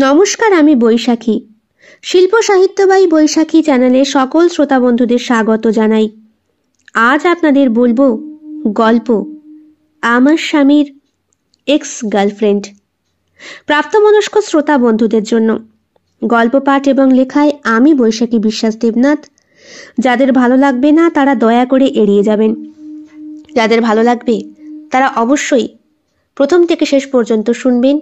নমস্কার, আমি বৈশাখী। শিল্প সাহিত্যবাই বৈশাখী চ্যানেলে সকল শ্রোতা বন্ধুদের স্বাগত জানাই। আজ আপনাদের বলবো গল্প আমার স্বামীর এক্স গার্লফ্রেন্ড। প্রাপ্তবয়স্ক শ্রোতা বন্ধুদের জন্য গল্প পাঠ এবং লেখায় আমি বৈশাখী বিশ্বাস দেবনাথ। যাদের ভালো লাগবে না তারা দয়া করে এড়িয়ে যাবেন, যাদের ভালো লাগবে তারা অবশ্যই প্রথম থেকে শেষ পর্যন্ত শুনবেন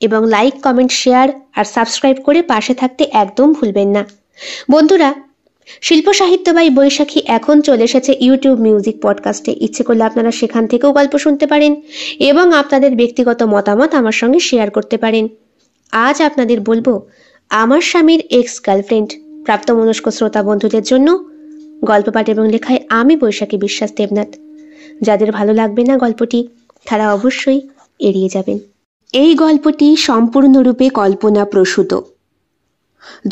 এবং লাইক, কমেন্ট, শেয়ার আর সাবস্ক্রাইব করে পাশে থাকতে একদম ভুলবেন না। বন্ধুরা, শিল্প সাহিত্যবাই বৈশাখী এখন চলে এসেছে ইউটিউব মিউজিক পডকাস্টে। ইচ্ছে করলে আপনারা সেখান থেকেও গল্প শুনতে পারেন এবং আপনাদের ব্যক্তিগত মতামত আমার সঙ্গে শেয়ার করতে পারেন। আজ আপনাদের বলবো আমার স্বামীর এক্স গার্লফ্রেন্ড। প্রাপ্তবয়স্ক শ্রোতা বন্ধুদের জন্য গল্প পাঠ এবং লেখায় আমি বৈশাখী বিশ্বাস দেবনাথ। যাদের ভালো লাগবে না গল্পটি তারা অবশ্যই এড়িয়ে যাবেন। এই গল্পটি সম্পূর্ণরূপে কল্পনা প্রসূত,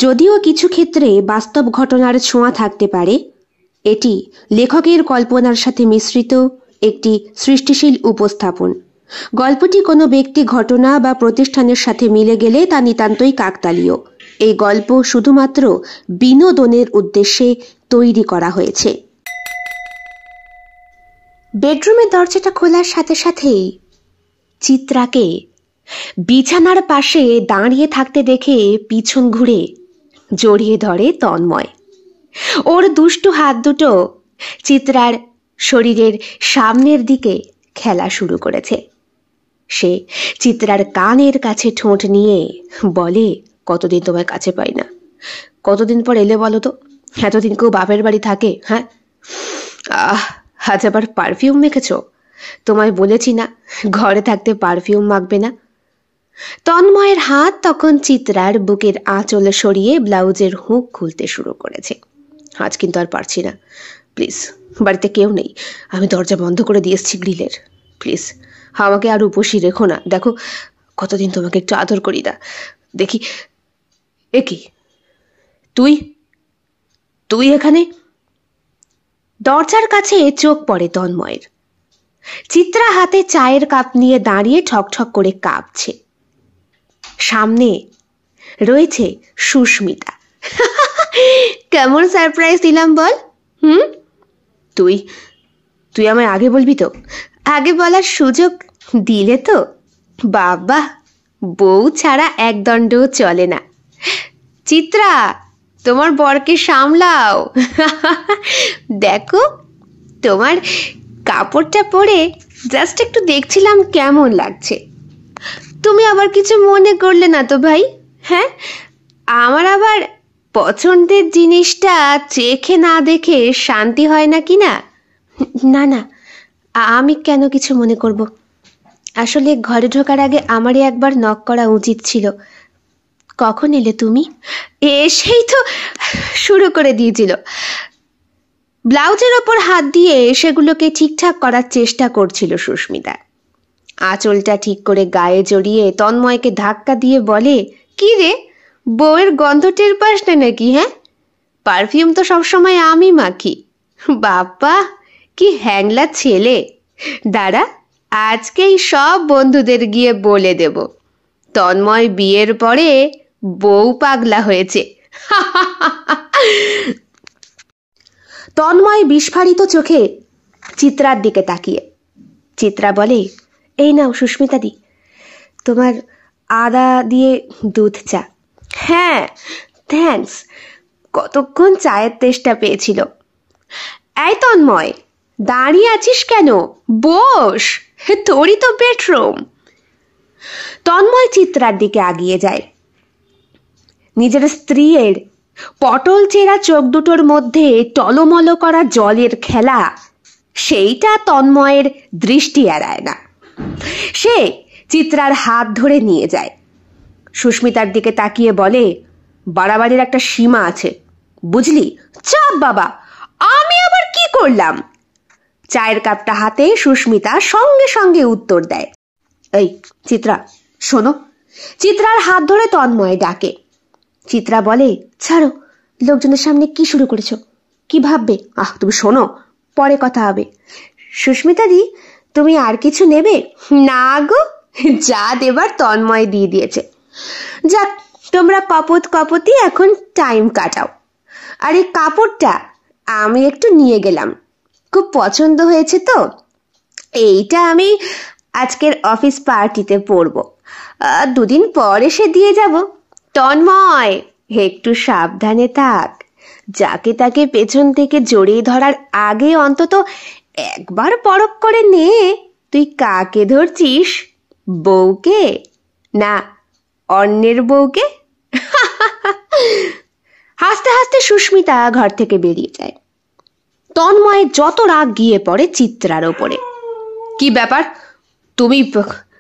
যদিও কিছু ক্ষেত্রে বাস্তব ঘটনার ছোঁয়া থাকতে পারে। এটি লেখকের কল্পনার সাথে মিশ্রিত একটি সৃষ্টিশীল উপস্থাপন। গল্পটি কোনো ব্যক্তি, ঘটনা বা প্রতিষ্ঠানের সাথে মিলে গেলে তা নিতান্তই কাকতালীয়। এই গল্প শুধুমাত্র বিনোদনের উদ্দেশ্যে তৈরি করা হয়েছে। বেডরুমের দরজাটা খোলার সাথে সাথেই চিত্রাকে বিছানার পাশে দাঁড়িয়ে থাকতে দেখে পিছন ঘুরে জড়িয়ে ধরে তন্ময়। ওর দুষ্টু হাত দুটো চিত্রার শরীরের সামনের দিকে খেলা শুরু করেছে। সে চিত্রার কানের কাছে ঠোঁট নিয়ে বলে, কতদিন তোমার কাছে পাই না, কতদিন পর এলে বলো তো? এতদিন কেউ বাপের বাড়ি থাকে? হ্যাঁ, আজ আবার পারফিউম মেখেছ? তোমায় বলেছি না ঘরে থাকতে পারফিউম মাখবে না। তন্ময়ের হাত তখন চিত্রার বুকের আঁচলে সরিয়ে ব্লাউজের হুক খুলতে শুরু করেছে। আজ কিন্তু আর পারছি না, প্লিজ। বাড়িতে কেউ নেই, আমি দরজা বন্ধ করে দিয়ে এসছি গ্রিলের। প্লিজ আমাকে আর উপসী রেখো না। দেখো কতদিন তোমাকে একটু আদর করি না। দেখি এ কি, তুই তুই এখানে? দরজার কাছে চোখ পড়ে তন্ময়ের। চিত্রা হাতে চায়ের কাপ নিয়ে দাঁড়িয়ে ঠকঠক করে কাঁপছে। সামনে রয়েছে সুস্মিতা। কেমন সারপ্রাইজ দিলাম বল? তুই তুই আমায় আগে বলবি তো? আগে বলার সুযোগ দিলে তো। বাবা, বউ ছাড়া এক দণ্ডও চলে না। চিত্রা, তোমার বরকে সামলাও। দেখো তোমার কাপড়টা পরে জাস্ট একটু দেখছিলাম কেমন লাগছে। তুমি আবার কিছু মনে করলে না তো ভাই? হ্যাঁ, আমার আবার পছন্দের জিনিসটা চেখে না দেখে শান্তি হয় না কি না? না না, আমি কেন কিছু মনে করব? আসলে ঘরে ঢোকার আগে আমারই একবার নক করা উচিত ছিল। কখন এলে তুমি? এসেই তো শুরু করে দিয়েছিল। ব্লাউজের ওপর হাত দিয়ে সেগুলোকে ঠিকঠাক করার চেষ্টা করছিল সুস্মিতা। আঁচলটা ঠিক করে গায়ে জড়িয়ে তন্ময়কে ধাক্কা দিয়ে বলে, কি রে, বউয়ের গন্ধ টের পাস না নাকি? হ্যাঁ, পারফিউম তো সবসময় আমি মাখি। বাবা, কি হ্যাংলা ছেলে। দাঁড়া, আজকেই সব বন্ধুদের গিয়ে বলে দেব তন্ময় বিয়ের পরে বউ পাগলা হয়েছে। তন্ময় বিস্ফারিত চোখে চিত্রার দিকে তাকিয়ে। চিত্রা বলে, এই নাও সুস্মিতা দি, তোমার আদা দিয়ে দুধ চা। হ্যাঁ থ্যাঙ্কস, কতক্ষণ চায়ের তেষ্টা পেয়েছিল। এই তন্ময়, দাঁড়িয়ে আছিস কেন? বস, তোরই তো বেডরুম। তন্ময় চিত্রার দিকে আগিয়ে যায়। নিজের স্ত্রীর পটল চেরা চোখ দুটোর মধ্যে টলমল করা জলের খেলা, সেইটা তন্ময়ের দৃষ্টি এড়ায় না। সে চিত্রার হাত ধরে নিয়ে যায়। সুস্মিতার দিকে তাকিয়ে বলে, বাড়াবাড়ির একটা সীমা আছে, বুঝলি? চাপ বাবা, আমি আবার কি করলাম? চায়ের কাপটা হাতে সুস্মিতা সঙ্গে সঙ্গে উত্তর দেয়, এই চিত্রা শোনো। চিত্রার হাত ধরে তন্ময় ডাকে। চিত্রা বলে, ছাড়ো, লোকজনের সামনে কি শুরু করেছো? কি ভাববে? তুমি শোনো, পরে কথা হবে। সুস্মিতা দি, তুমি আর কিছু নেবে? না গো, যা দেবার তন্ময় দিয়ে দিয়েছে। যাক, তোমরা কপত কপতি এখন টাইম কাটাও। আর এই কাপড়টা আমি একটু নিয়ে গেলাম, খুব পছন্দ হয়েছে তো। এইটা আমি আজকের অফিস পার্টিতে পরবো, 2 দিন পর এসে দিয়ে যাব। তন্ময়, একটু সাবধানে থাক। যাকে তাকে পেছন থেকে জড়িয়ে ধরার আগে অন্তত একবার পরখ করে নে তুই কাকে ধরছিস, বউকে না অন্যের বউকে। হাসতে হাসতে সুস্মিতা ঘর থেকে বেরিয়ে যায়। তন্ময়ের যত রাগ গিয়ে পড়ে চিত্রার ওপরে। কি ব্যাপার, তুমি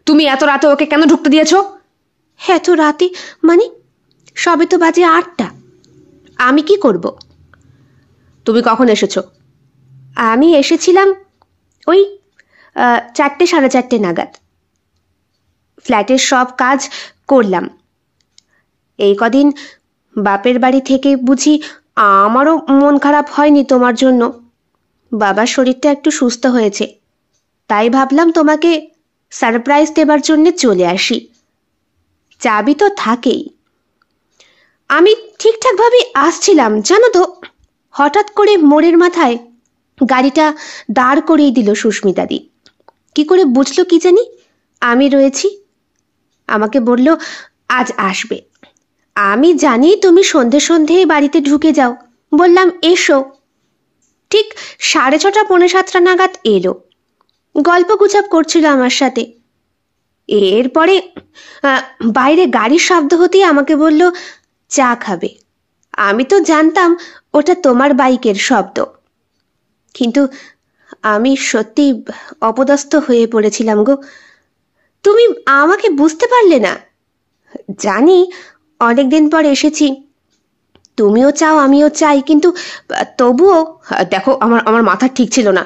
তুমি এত রাতে ওকে কেন ঢুকতে দিয়েছো? এত রাতে মানে? সবে তো বাজে 8টা। আমি কি করব? তুমি কখন এসেছো? আমি এসেছিলাম ওই 4টে 4:30 নাগাদ। ফ্ল্যাটের সব কাজ করলাম। এই কদিন বাপের বাড়ি থেকে বুঝি আমারও মন খারাপ হয়নি তোমার জন্য। বাবার শরীরটা একটু সুস্থ হয়েছে, তাই ভাবলাম তোমাকে সারপ্রাইজ দেবার জন্য চলে আসি। চাবি তো থাকেই। আমি ঠিকঠাকভাবে আসছিলাম জানো তো, হঠাৎ করে মোড়ের মাথায় গাড়িটা দাঁড় করিয়ে দিল সুস্মিতাদি। কি করে বুঝলো কি জানি আমি রয়েছি। আমাকে বলল আজ আসবে। আমি জানি তুমি সন্ধে সন্ধে বাড়িতে ঢুকে যাও, বললাম এসো। ঠিক 6:30 পৌনে 7টা নাগাদ এলো। গল্প গুজব করছিল আমার সাথে। এরপরে বাইরে গাড়ির শব্দ হতেই আমাকে বলল চা খাবে। আমি তো জানতাম ওটা তোমার বাইকের শব্দ, কিন্তু আমি সত্যি অপদস্থ হয়ে পড়েছিলাম গো। তুমি আমাকে বুঝতে পারলে না। জানি অনেকদিন পর এসেছি, তুমিও চাও আমিও চাই, কিন্তু তবুও দেখো আমার মাথা ঠিক ছিল না।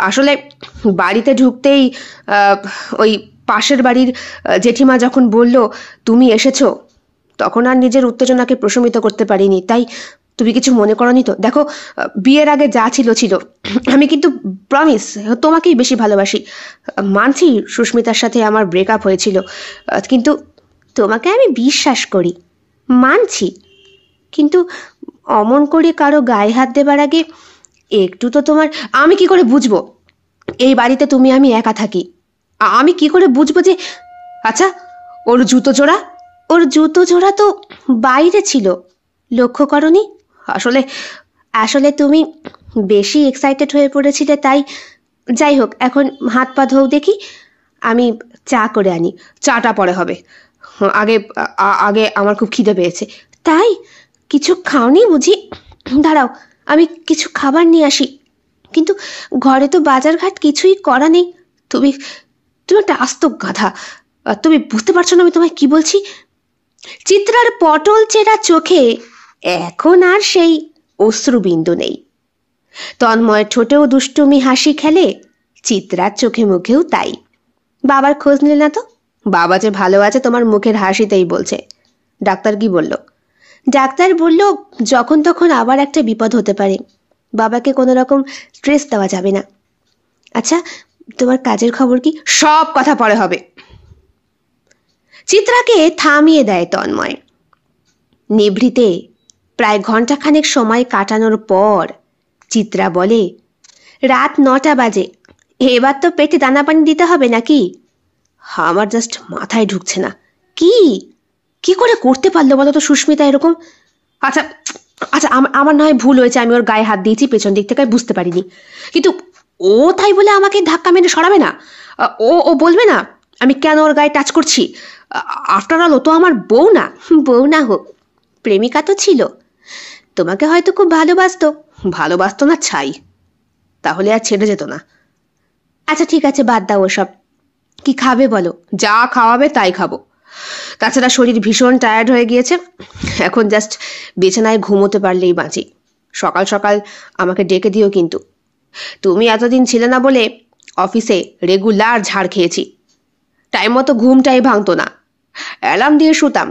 আসলে বাড়িতে ঢুকতেই ওই পাশের বাড়ির জেঠিমা যখন বলল তুমি এসেছো, তখন আর নিজের উত্তেজনাকে প্রশমিত করতে পারিনি। তাই তুমি কিছু মনে করনি তো? দেখো, বিয়ের আগে যা ছিল ছিল, আমি কিন্তু প্রমিস তোমাকেই বেশি ভালোবাসি। মানছি সুস্মিতার সাথে আমার ব্রেকআপ হয়েছিল, কিন্তু তোমাকে আমি বিশ্বাস করি, মানছি। কিন্তু অমন করে কারো গায়ে হাত দেবার আগে একটু তো তোমার... আমি কি করে বুঝবো এই বাড়িতে তুমি আমি একা থাকি? আমি কি করে বুঝবো যে... আচ্ছা, ওর জুতো জোড়া তো বাইরে ছিল, লক্ষ্য করনি? আসলে তুমি বেশি এক্সাইটেড হয়ে পড়েছিলে, তাই। যাই হোক, এখন হাত পা ধোও দেখি, আমি চা করে আনি। চাটা পরে হবে, আগে আগে আমার খুব খিদে পেয়েছে। তাই? কিছু খাওনি বুঝি? দাঁড়াও, আমি কিছু খাবার নিয়ে আসি। কিন্তু ঘরে তো বাজারঘাট কিছুই করা নেই। তুমি একটা আস্ত গাধা। তুমি বুঝতে পারছো না আমি তোমায় কি বলছি? চিত্রার পটল চেরা চোখে এখন আর সেই অশ্রুবিন্দু নেই। তন্ময়ের ঠোঁটেও দুষ্টুমি হাসি খেলে, চিত্রার চোখে মুখেও তাই। বাবার খোঁজ নিলে না তো? বাবা যে ভালো আছে তোমার মুখের হাসিতেই বলছে। ডাক্তার কি বলল? ডাক্তার বলল যখন তখন আবার একটা বিপদ হতে পারে, বাবাকে কোনো রকম স্ট্রেস দেওয়া যাবে না। আচ্ছা, তোমার কাজের খবর কি? সব কথা পরে হবে। চিত্রাকে থামিয়ে দেয় তন্ময়। নিভৃতে প্রায় ঘন্টাখানেক সময় কাটানোর পর চিত্রা বলে, রাত 9টা বাজে, এবার তো পেটে দানা পানি দিতে হবে নাকি? আমার জাস্ট মাথায় ঢুকছে না, কি করে করতে পারলো বলো তো সুস্মিতা এরকম? আচ্ছা আচ্ছা, আমার নয় ভুল হয়েছে, আমি ওর গায়ে হাত দিয়েছি পেছন দিক থেকে, বুঝতে পারিনি। কিন্তু ও তাই বলে আমাকে ধাক্কা মেরে সরাবে না? ও বলবে না আমি কেন ওর গায়ে টাচ করছি? আফটার অল ও তো আমার বউ না হোক, প্রেমিকা তো ছিল। তোমাকে হয়তো খুব ভালোবাসতো না ছাই, তাহলে আর ছেড়ে যেত না। আচ্ছা ঠিক আছে, বাদ দাও ওসব। কি খাবে বলো? যা খাওয়াবে তাই খাবো। তাছাড়া শরীর ভীষণ টায়ার্ড হয়ে গিয়েছে, এখন জাস্ট বিছানায় ঘুমোতে পারলেই বাঁচি। সকাল সকাল আমাকে ডেকে দিও কিন্তু। তুমি এতদিন ছিলে না বলে অফিসে রেগুলার ঝাড় খেয়েছি। টাইম মতো ঘুমটাই ভাঙতো না। অ্যালার্ম দিয়ে শুতাম,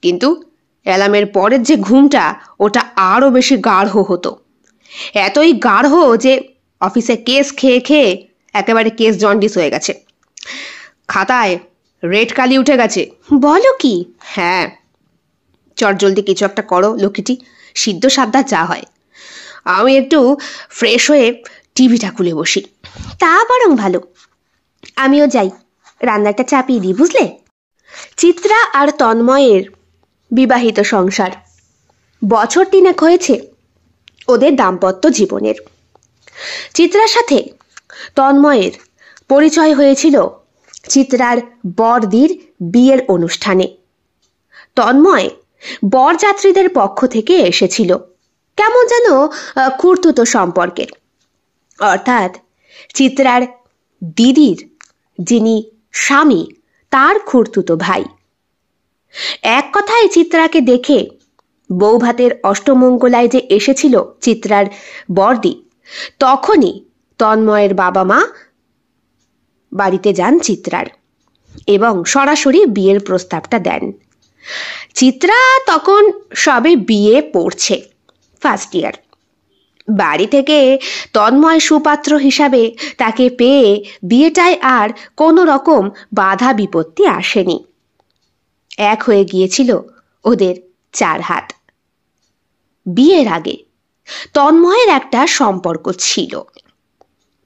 কিন্তু অ্যালার্মের পরের যে ঘুমটা, ওটা আরো বেশি গাঢ় হতো। এতই গাঢ় যে অফিসে কেস খেয়ে খেয়ে একেবারে কেস জন্ডিস হয়ে গেছে। খাতায় রেড কালি উঠে গেছে। বলো কি? হ্যাঁ, চটজলদি কিছু একটা করো লক্ষ্মীটি, সিদ্ধ সাদ্দা যা হয়। আমি একটু ফ্রেশ হয়ে টিভিটা খুলে বসি। তা বরং ভালো, আমিও যাই, রান্নাটা চাপিয়ে দিই বুঝলে। চিত্রা আর তন্ময়ের বিবাহিত সংসার। বছর 3 হয়েছে ওদের দাম্পত্য জীবনের। চিত্রার সাথে তন্ময়ের পরিচয় হয়েছিল চিত্রার বরদির বিয়ের অনুষ্ঠানে। তন্ময় বরযাত্রীদের পক্ষ থেকে এসেছিল, কেমন যেন খুঁড়তুতো সম্পর্কের, অর্থাৎ চিত্রার দিদির যিনি স্বামী তার খুঁড়তুতো ভাই। এক কথায় চিত্রাকে দেখে বৌভাতের অষ্টমঙ্গলায় যে এসেছিল চিত্রার বরদি, তখনই তন্ময়ের বাবা মা বাড়িতে যান চিত্রার এবং সরাসরি বিয়ের প্রস্তাবটা দেন। চিত্রা তখন সবে বিয়ে পড়ছে, ফার্স্ট ইয়ার। বাড়ি থেকে তন্ময় সুপাত্র হিসাবে তাকে পেয়ে বিয়েটায় আর কোনো রকম বাধা বিপত্তি আসেনি। এক হয়ে গিয়েছিল ওদের 4 হাত। বিয়ের আগে তন্ময়ের একটা সম্পর্ক ছিল।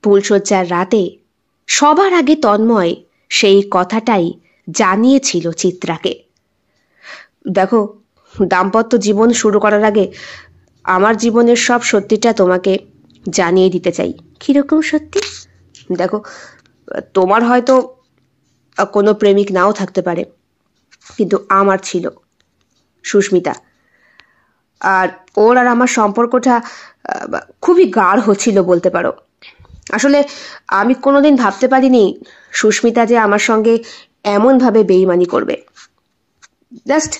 ফুলশয্যার রাতে সবার আগে তন্ময় সেই কথাটাই জানিয়েছিল চিত্রাকে। দেখো, দাম্পত্য জীবন শুরু করার আগে আমার জীবনের সব সত্যিটা তোমাকে জানিয়ে দিতে চাই। কিরকম সত্যি? দেখো, তোমার হয়তো কোনো প্রেমিক নাও থাকতে পারে, কিন্তু আমার ছিল, সুস্মিতা। আর ওর আর আমার সম্পর্কটা খুবই গাঢ় ছিল বলতে পারো। আসলে আমি কোনোদিন ভাবতে পারিনি সুস্মিতা যে আমার সঙ্গে এমনভাবে বেইমানি করবে। জাস্ট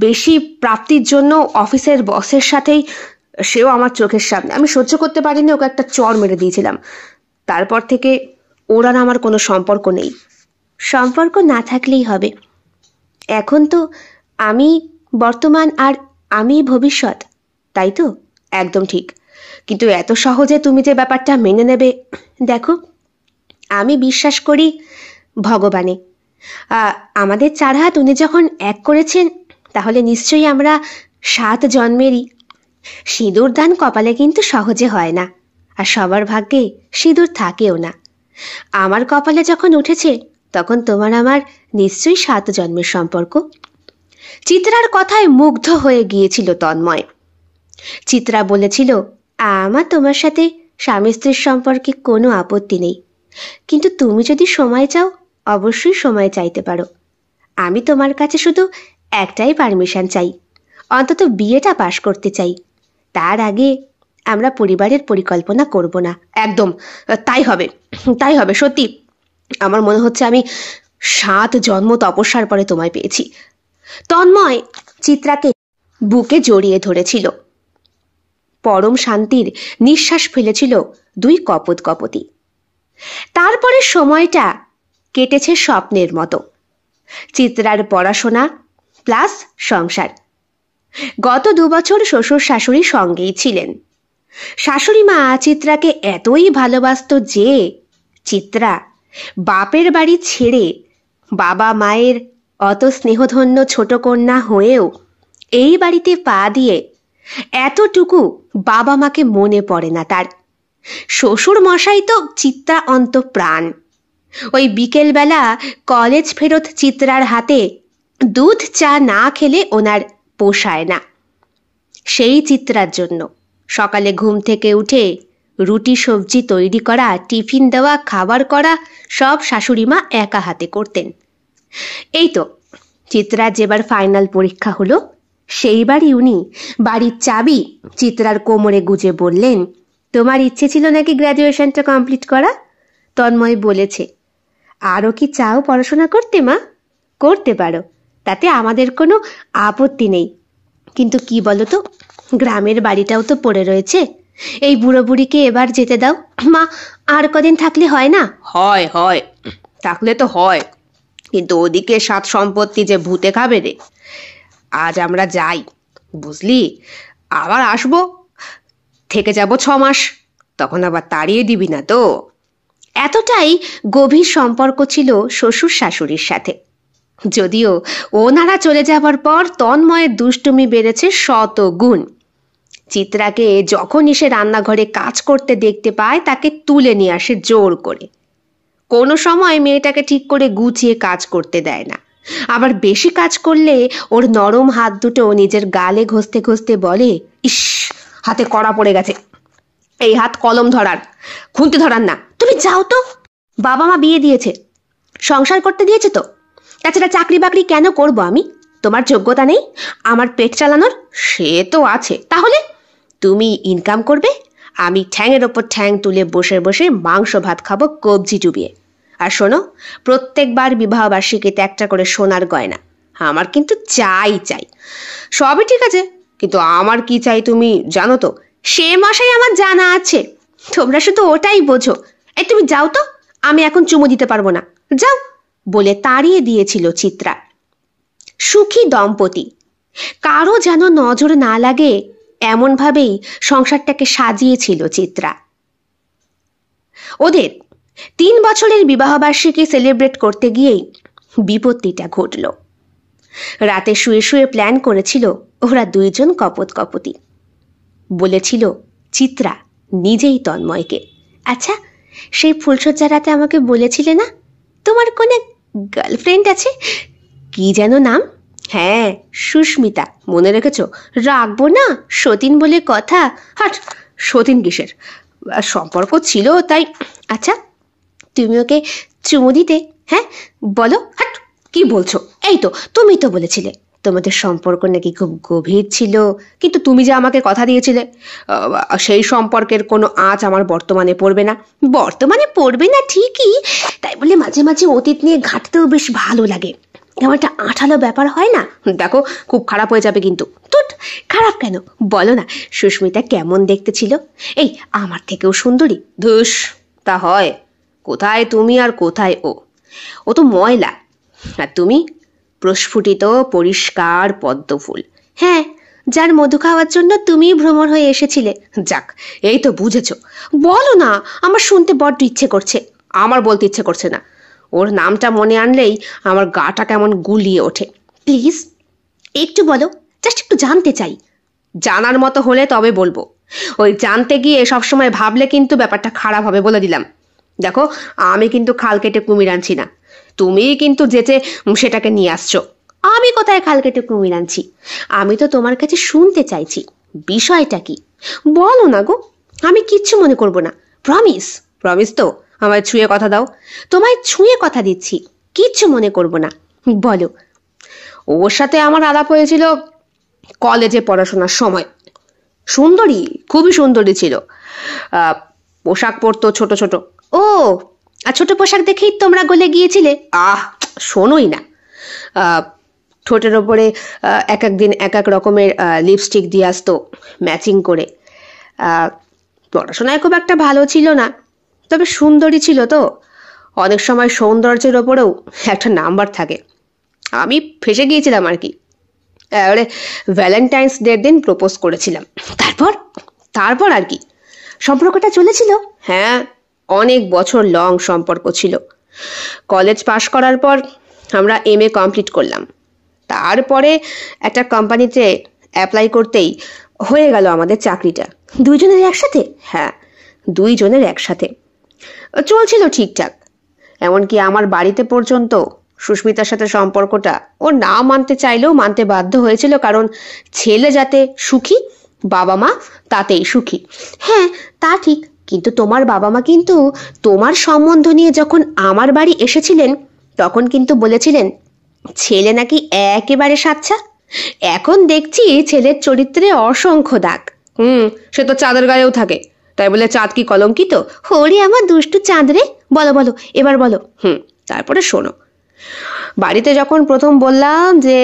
বেশি প্রাপ্তির জন্য অফিসের বসের সাথেই সেও আমার চোখের সামনে, আমি সহ্য করতে পারিনি, ওকে একটা চড় মেরে দিয়েছিলাম। তারপর থেকে ওর আর আমার কোনো সম্পর্ক নেই। সম্পর্ক না থাকলেই হবে। এখন তো আমি বর্তমান আর আমি ভবিষ্যৎ, তাই তো? একদম ঠিক। কিন্তু এত সহজে তুমি যে ব্যাপারটা মেনে নেবে, দেখো আমি বিশ্বাস করি ভগবানে। আমাদের 4 হাত উনি যখন এক করেছেন, তাহলে নিশ্চয়ই আমরা 7 জন্মেরই। সিঁদুর দান কপালে কিন্তু সহজে হয় না, আর সবার ভাগ্যে সিঁদুর থাকেও না। আমার কপালে যখন উঠেছে, তখন তোমার আমার নিশ্চয়ই 7 জন্মের সম্পর্ক। চিত্রার কথায় মুগ্ধ হয়ে গিয়েছিল তন্ময়। চিত্রা বলেছিল, আমার তোমার সাথে স্বামী স্ত্রীর সম্পর্কে কোনো আপত্তি নেই, কিন্তু তুমি যদি সময় চাও অবশ্যই সময় চাইতে পারো। আমি তোমার কাছে শুধু একটাই পারমিশন চাই, অন্তত বিয়েটা পাশ করতে চাই। তার আগে আমরা পরিবারের পরিকল্পনা করব না। একদম তাই হবে, তাই হবে। সত্যি আমার মনে হচ্ছে আমি 7 জন্ম তপস্যার পরে তোমায় পেয়েছি। তন্ময় চিত্রাকে বুকে জড়িয়ে ধরেছিল। পরম শান্তির নিঃশ্বাস ফেলেছিল 2 কপোত কপতি। তারপরে সময়টা কেটেছে স্বপ্নের মতো। চিত্রার পড়াশোনা প্লাস সংসার। গত 2 বছর শ্বশুর শাশুড়ি সঙ্গেই ছিলেন। শাশুড়ি মা চিত্রাকে এতই ভালোবাসত যে চিত্রা বাপের বাড়ি ছেড়ে বাবা মায়ের অত স্নেহধন্য ছোট কন্যা হয়েও এই বাড়িতে পা দিয়ে এতটুকু বাবা মাকে মনে পড়ে না তার। শ্বশুর মশাই তো চিত্রা অন্ত প্রাণ। ওই বিকেলবেলা কলেজ ফেরত চিত্রার হাতে দুধ চা না খেলে ওনার পোষায় না। সেই চিত্রার জন্য সকালে ঘুম থেকে উঠে রুটি সবজি তৈরি করা, টিফিন দেওয়া, খাবার করা সব শাশুড়িমা একা হাতে করতেন। এই তো চিত্রার যেবার ফাইনাল পরীক্ষা হলো, সেইবারই উনি বাড়ির চাবি চিত্রার কোমরে গুজে বললেন, তোমার ইচ্ছে ছিল নাকি গ্র্যাজুয়েশনটা কমপ্লিট করা? তন্ময় বলেছে, আরও কি চাও পড়াশোনা করতে মা? করতে পারো, তাতে আমাদের কোনো আপত্তি নেই। কিন্তু কি বলো তো, গ্রামের বাড়িটাও তো পড়ে রয়েছে। এই বুড়ো বুড়িকে এবার যেতে দাও মা, আর কদিন থাকলে হয় না? হয় হয়, থাকলে তো হয়, কিন্তু ওদিকে 7 সম্পত্তি যে ভূতে খাবে রে। আজ আমরা যাই, বুঝলি, আবার আসবো, থেকে যাব 6 মাস, তখন আবার তাড়িয়ে দিবি না তো? এতটাই গভীর সম্পর্ক ছিল শ্বশুর শাশুড়ির সাথে। যদিও ওনারা চলে যাবার পর তন্ময়ের দুষ্টুমি বেড়েছে শত গুণ। চিত্রাকে যখনই সে রান্নাঘরে কাজ করতে দেখতে পায় তাকে তুলে নিয়ে আসে জোর করে। কোনো সময় মেয়েটাকে ঠিক করে গুছিয়ে কাজ করতে দেয় না, আবার বেশি কাজ করলে ওর নরম হাত দুটো নিজের গালে ঘষতে ঘষতে বলে, ইস হাতে কড়া পড়ে গেছে, এই হাত কলম ধরার, খুন্তি ধরার না, তুমি যাও তো। বাবা মা বিয়ে দিয়েছে, সংসার করতে দিয়েছে তো, তাছাড়া চাকরি বাকরি কেন করব আমি? তোমার যোগ্যতা নেই আমার পেট চালানোর? সে তো আছে, তাহলে তুমি ইনকাম করবে, আমি ঠ্যাংয়ের ওপর ঠ্যাং তুলে বসে বসে মাংস ভাত খাবো কবজি ডুবিয়ে। আর শোনো, প্রত্যেকবার বিবাহবার্ষিকীতে একটা করে সোনার গয়না আমার কিন্তু চাই চাই। সবই ঠিক আছে, কিন্তু আমার কি চাই তুমি জানো তো? সে মশাই আমার জানা আছে, তোমরা শুধু ওটাই বোঝো। এই তুমি যাও তো, আমি এখন চুমু দিতে পারবো না, যাও বলে তাড়িয়ে দিয়েছিল চিত্রা। সুখী দম্পতি, কারো যেন নজর না লাগে এমনভাবেই সংসারটাকে সাজিয়েছিল চিত্রা। ওদের 3 বছরের বিবাহবার্ষিকী সেলিব্রেট করতে গিয়েই বিপত্তিটা ঘটল। রাতে শুয়ে শুয়ে প্ল্যান করেছিল ওরা দুইজন কপত কপতি। বলেছিল চিত্রা নিজেই তন্ময়কে, আচ্ছা সেই ফুলসজ্জা রাতে আমাকে বলেছিলে না তোমার কোন গার্লফ্রেন্ড আছে, কি যেন নাম? হ্যাঁ সুস্মিতা, মনে রেখেছ? রাখবো না, সতীন বলে কথা। হাট, সতীন কিসের, সম্পর্ক ছিল তাই। আচ্ছা তুমি ওকে চুমু দিতে? হ্যাঁ বলো। হাট, কি বলছো? এই তো তুমি তো বলেছিলে তোমাদের সম্পর্ক নাকি খুব গভীর ছিল, কিন্তু তুমি যে আমাকে কথা দিয়েছিলে সেই সম্পর্কের কোনো আঁচ আমার বর্তমানে পড়বে না। বর্তমানে পড়বে না ঠিকই, তাই বলে মাঝে মাঝে অতীত নিয়ে ঘাঁটতেও বেশ ভালো লাগে, এমন একটা আঠালো ব্যাপার হয় না? দেখো খুব খারাপ হয়ে যাবে কিন্তু। তুট, খারাপ কেন বলো না, সুস্মিতা কেমন দেখতে ছিল? এই আমার থেকেও সুন্দরী? ধুস, তা হয়? কোথায় তুমি আর কোথায় ও? ও তো ময়লা, আর তুমি প্রস্ফুটিত পরিষ্কার পদ্মফুল। হ্যাঁ, যার মধু খাওয়ার জন্য তুমি ভ্রমণ হয়ে এসেছিলে। যাক, এই তো বুঝেছ। বলো না, আমার শুনতে বড্ড ইচ্ছে করছে। আমার বলতে ইচ্ছে করছে না, ওর নামটা মনে আনলেই আমার গাটা কেমন গুলিয়ে ওঠে। প্লিজ একটু বলো, জাস্ট একটু জানতে চাই। জানার মতো হলে তবে বলবো, ওই জানতে গিয়ে সবসময় ভাবলে কিন্তু ব্যাপারটা খারাপ হবে বলে দিলাম। দেখো আমি কিন্তু খাল কেটে কুমির আনছি না, তুমি কিন্তু যেচে সেটাকে নিয়ে আসছো। আমি কোথায় খাল কেটে কুমির আনছি? আমি তো তোমার কাছে শুনতে চাইছি বিষয়টা কি, বলো না গো। আমি কিচ্ছু মনে করব না, প্রমিস। প্রমিস তো? আমায় ছুঁয়ে কথা দাও। তোমায় ছুঁয়ে কথা দিচ্ছি, কিচ্ছু মনে করব না, বলো। ওর সাথে আমার আলাপ হয়েছিল কলেজে পড়াশোনার সময়। সুন্দরী, খুবই সুন্দরী ছিল, পোশাক পরতো ছোট ছোট। ও, আর ছোট পোশাক দেখেই তোমরা গলে গিয়েছিলে? শোনোই না, ঠোঁটের ওপরে এক এক দিন এক এক রকমের লিপস্টিক দিয়ে আসতো ম্যাচিং করে। পড়াশোনায় খুব একটা ভালো ছিল না, তবে সুন্দরী ছিল তো, অনেক সময় সৌন্দর্যের ওপরেও একটা নাম্বার থাকে। আমি ফেসে গিয়েছিলাম আর কি। এবারে ভ্যালেন্টাইন্স ডের দিন প্রপোজ করেছিলাম। তারপর তারপর আর কি, সম্পর্কটা চলেছিল। হ্যাঁ, অনেক বছর লং সম্পর্ক ছিল। কলেজ পাশ করার পর আমরা MA কমপ্লিট করলাম। তারপরে একটা কোম্পানিতে অ্যাপ্লাই করতেই হয়ে গেল আমাদের চাকরিটা। দুইজনের একসাথে? হ্যাঁ, দুইজনের একসাথে। চলছিল ঠিকঠাক, এমনকি আমার বাড়িতে পর্যন্ত সুস্মিতার সাথে সম্পর্কটা ও না মানতে চাইলেও মানতে বাধ্য হয়েছিল, কারণ ছেলে যাতে সুখী, বাবা মা তাতেই সুখী। হ্যাঁ তা ঠিক, কিন্তু তোমার বাবা মা কিন্তু তোমার সম্বন্ধ নিয়ে যখন আমার বাড়ি এসেছিলেন তখন কিন্তু বলেছিলেন ছেলে নাকি একেবারে সাচ্চা। এখন দেখছি ছেলের চরিত্রে অসংখ্য দাগ। সে তো চাঁদের গায়েও থাকে, তাই বলে চাঁদ কি কলঙ্কিত? হরে আমার দুষ্টু চাঁদ রে, বলো বলো এবার বলো। তারপরে শোনো, বাড়িতে যখন প্রথম বললাম যে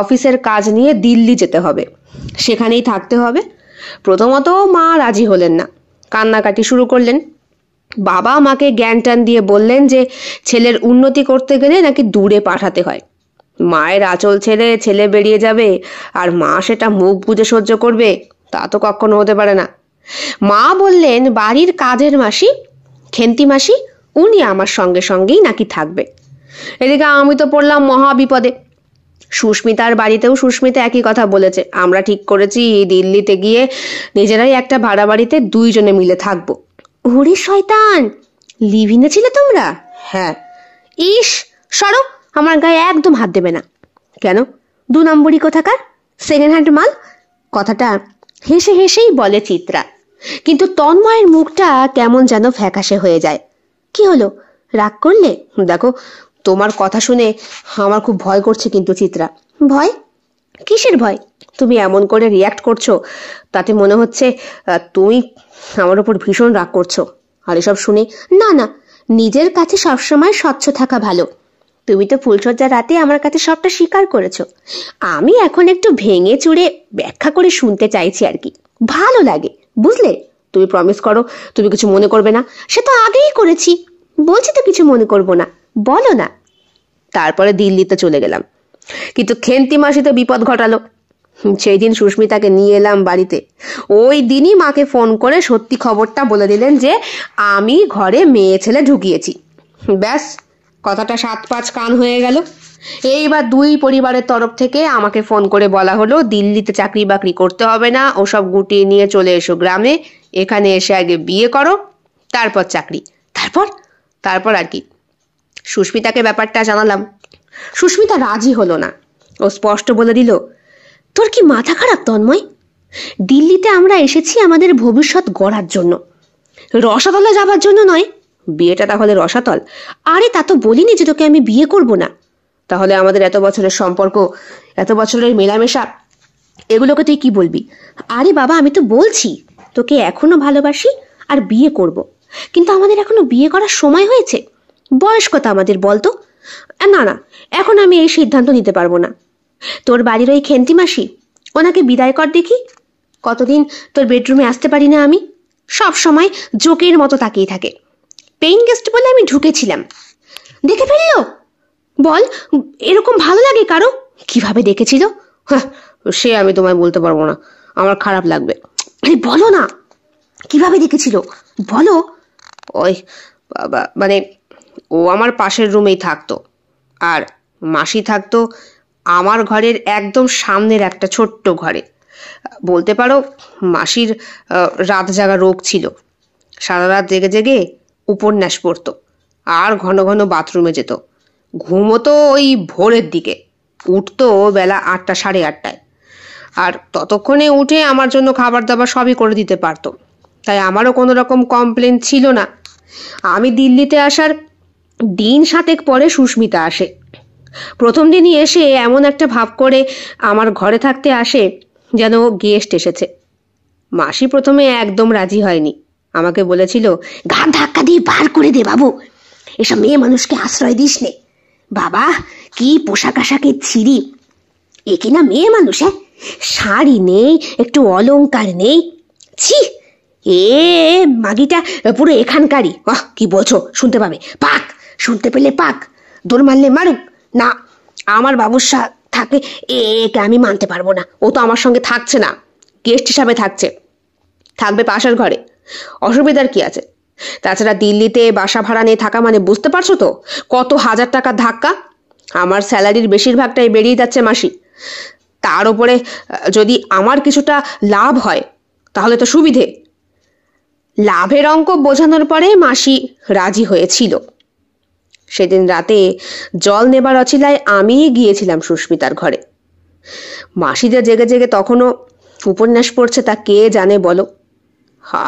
অফিসের কাজ নিয়ে দিল্লি যেতে হবে, সেখানেই থাকতে হবে, প্রথমত মা রাজি হলেন না, কান্নাকাটি শুরু করলেন। বাবা মাকে জ্ঞান টান দিয়ে বললেন যে ছেলের উন্নতি করতে গেলে নাকি দূরে পাঠাতে হয়। মায়ের আঁচল ছেড়ে ছেলে বেরিয়ে যাবে আর মা সেটা মুখ বুজে সহ্য করবে, তা তো কখনো হতে পারে না। মা বললেন বাড়ির কাজের মাসি, খেন্তি মাসি, উনি আমার সঙ্গে সঙ্গেই নাকি থাকবে। এদিকে আমি তো পড়লাম মহা বিপদে। সুস্মিতার বাড়িতেও সুস্মিতা একই কথা বলেছে, আমরা ঠিক করেছি দিল্লিতে গিয়ে নিজেরাই একটা ভাড়া বাড়িতে দুইজনে মিলে থাকবো। ওরে শয়তান, লিভিনে ছিলে তোমরা? হ্যাঁ। ইস, সরো, আমার গায়ে একদম হাত দেবে না। কেন? 2 নম্বরই কোথাকার, সেকেন্ড হ্যান্ড মাল। কথাটা হেসে হেসেই বলে চিত্রা, কিন্তু তন্ময়ের মুখটা কেমন যেন ফ্যাকাশে হয়ে যায়। কি হলো, রাগ করলে? দেখো, তোমার কথা শুনে আমার খুব ভয় করছে কিন্তু চিত্রা। ভয়? কিসের ভয়? তুমি এমন করে রিয়াক্ট করছো, তাতে মনে হচ্ছে তুমি আমার উপর ভীষণ রাগ করছো। আর এসব শুনে, না না, নিজের কাছে সবসময় স্বচ্ছ থাকা ভালো। তুমি তো ফুলসজ্জার রাতে আমার কাছে সবটা স্বীকার করেছো। আমি এখন একটু ভেঙে চুড়ে ব্যাখ্যা করে শুনতে চাইছি আর কি, ভালো লাগে, বুঝলে? তুমি প্রমিস করো তুমি কিছু মনে করবে না। সে তো আগেই করেছি, বলছি তো কিছু মনে করবো না, বলো না। তারপরে দিল্লিতে চলে গেলাম, কিন্তু খেন্তি মাসি তো বিপদ ঘটালো। সেই দিন সুস্মিতাকে নিয়ে এলাম বাড়িতে, ওই দিনই মাকে ফোন করে সত্যি খবরটা বলে দিলেন যে আমি ঘরে মেয়ে ছেলে ঢুকিয়েছি। ব্যাস, কথাটা 7-5 কান হয়ে গেল। এইবার 2 পরিবারের তরফ থেকে আমাকে ফোন করে বলা হলো দিল্লিতে চাকরি বাকরি করতে হবে না, ওসব গুটিয়ে নিয়ে চলে এসো গ্রামে, এখানে এসে আগে বিয়ে করো, তারপর চাকরি। তারপর আর কি? সুস্মিতাকে ব্যাপারটা জানালাম। সুস্মিতা রাজি হলো না, ও স্পষ্ট বলে দিল, তোর কি মাথা খারাপ তন্ময়? দিল্লিতে আমরা এসেছি আমাদের ভবিষ্যৎ গড়ার জন্য, রসাতলে যাবার জন্য নয়। বিয়েটা তাহলে রসাতল? আরে তা তো বলিনি যে তোকে আমি বিয়ে করব না। তাহলে আমাদের এত বছরের সম্পর্ক, এত বছরের মেলামেশা, এগুলোকে তুই কি বলবি? আরে বাবা, আমি তো বলছি তোকে এখনো ভালোবাসি আর বিয়ে করব, কিন্তু আমাদের এখনো বিয়ে করার সময় হয়েছে। বয়স কত আমাদের বলতো? না না, এখন আমি এই সিদ্ধান্ত নিতে পারবো না। তোর বাড়ির ওই খেন্তি মাসি, ওনাকে বিদায় কর দেখি। কতদিন তোর বেডরুমে আসতে পারি না আমি, সব সময় জোকের মতো তাকিয়ে থাকে। পেইং গেস্ট বলে আমি ঢুকেছিলাম, দেখে ফেললো। বল, এরকম ভালো লাগে কারো? কিভাবে দেখেছিল? হ্যাঁ, সে আমি তোমায় বলতে পারবো না, আমার খারাপ লাগবে। আরে বলো না, কিভাবে দেখেছিল বলো। ওই বাবা, মানে ও আমার পাশের রুমেই থাকতো, আর মাসি থাকতো আমার ঘরের একদম সামনের একটা ছোট্ট ঘরে। বলতে পারো মাসির রাত জাগা রোগ ছিল, সারা রাত জেগে জেগে উপন্যাস পড়তো আর ঘন ঘন বাথরুমে যেত। ঘুমোতো ওই ভোরের দিকে, উঠতো বেলা 8টা 8:30টায়, আর ততক্ষণে উঠে আমার জন্য খাবার দাবার সবই করে দিতে পারতো। তাই আমারও কোনো রকম কমপ্লেন ছিল না। আমি দিল্লিতে আসার দিন 7 পরে সুস্মিতা আসে। প্রথম দিনই এসে এমন একটা ভাব করে আমার ঘরে থাকতে আসে যেন গেস্ট এসেছে। মাসি প্রথমে একদম রাজি হয়নি, আমাকে বলেছিল, ঘাট ধাক্কা দিয়ে বার করে দে বাবু, এসব মেয়ে মানুষকে আশ্রয় দিস নে। বাবা, কি পোশাক আশাকের ছিঁড়ি, এ কিনা মেয়ে মানুষ? হ্যাঁ, শাড়ি নেই, একটু অলংকার নেই, ছি, এ মাগিটা পুরো এখানকারই। কি বলছো, শুনতে পাবে, পাক, শুনতে পেলে পাক, দৌড় মারলে মারুক। না, আমার বাবুসা থাকে, একে আমি মানতে পারবো না। ও তো আমার সঙ্গে থাকছে না, গেস্ট হিসাবে থাকবে পাশের ঘরে, অসুবিধার কি আছে? তাছাড়া দিল্লিতে বাসা ভাড়া নিয়ে থাকা মানে বুঝতে পারছো তো কত হাজার টাকার ধাক্কা। আমার স্যালারির বেশিরভাগটাই বেরিয়ে যাচ্ছে মাসি, তার উপরে যদি আমার কিছুটা লাভ হয় তাহলে তো সুবিধে। লাভের অঙ্ক বোঝানোর পরে মাসি রাজি হয়েছিল। সেদিন রাতে জল নেবার অছিলায় আমিই গিয়েছিলাম সুস্মিতার ঘরে। মাসি যে জেগে জেগে তখনও উপন্যাস পড়ছে তা কে জানে বলো।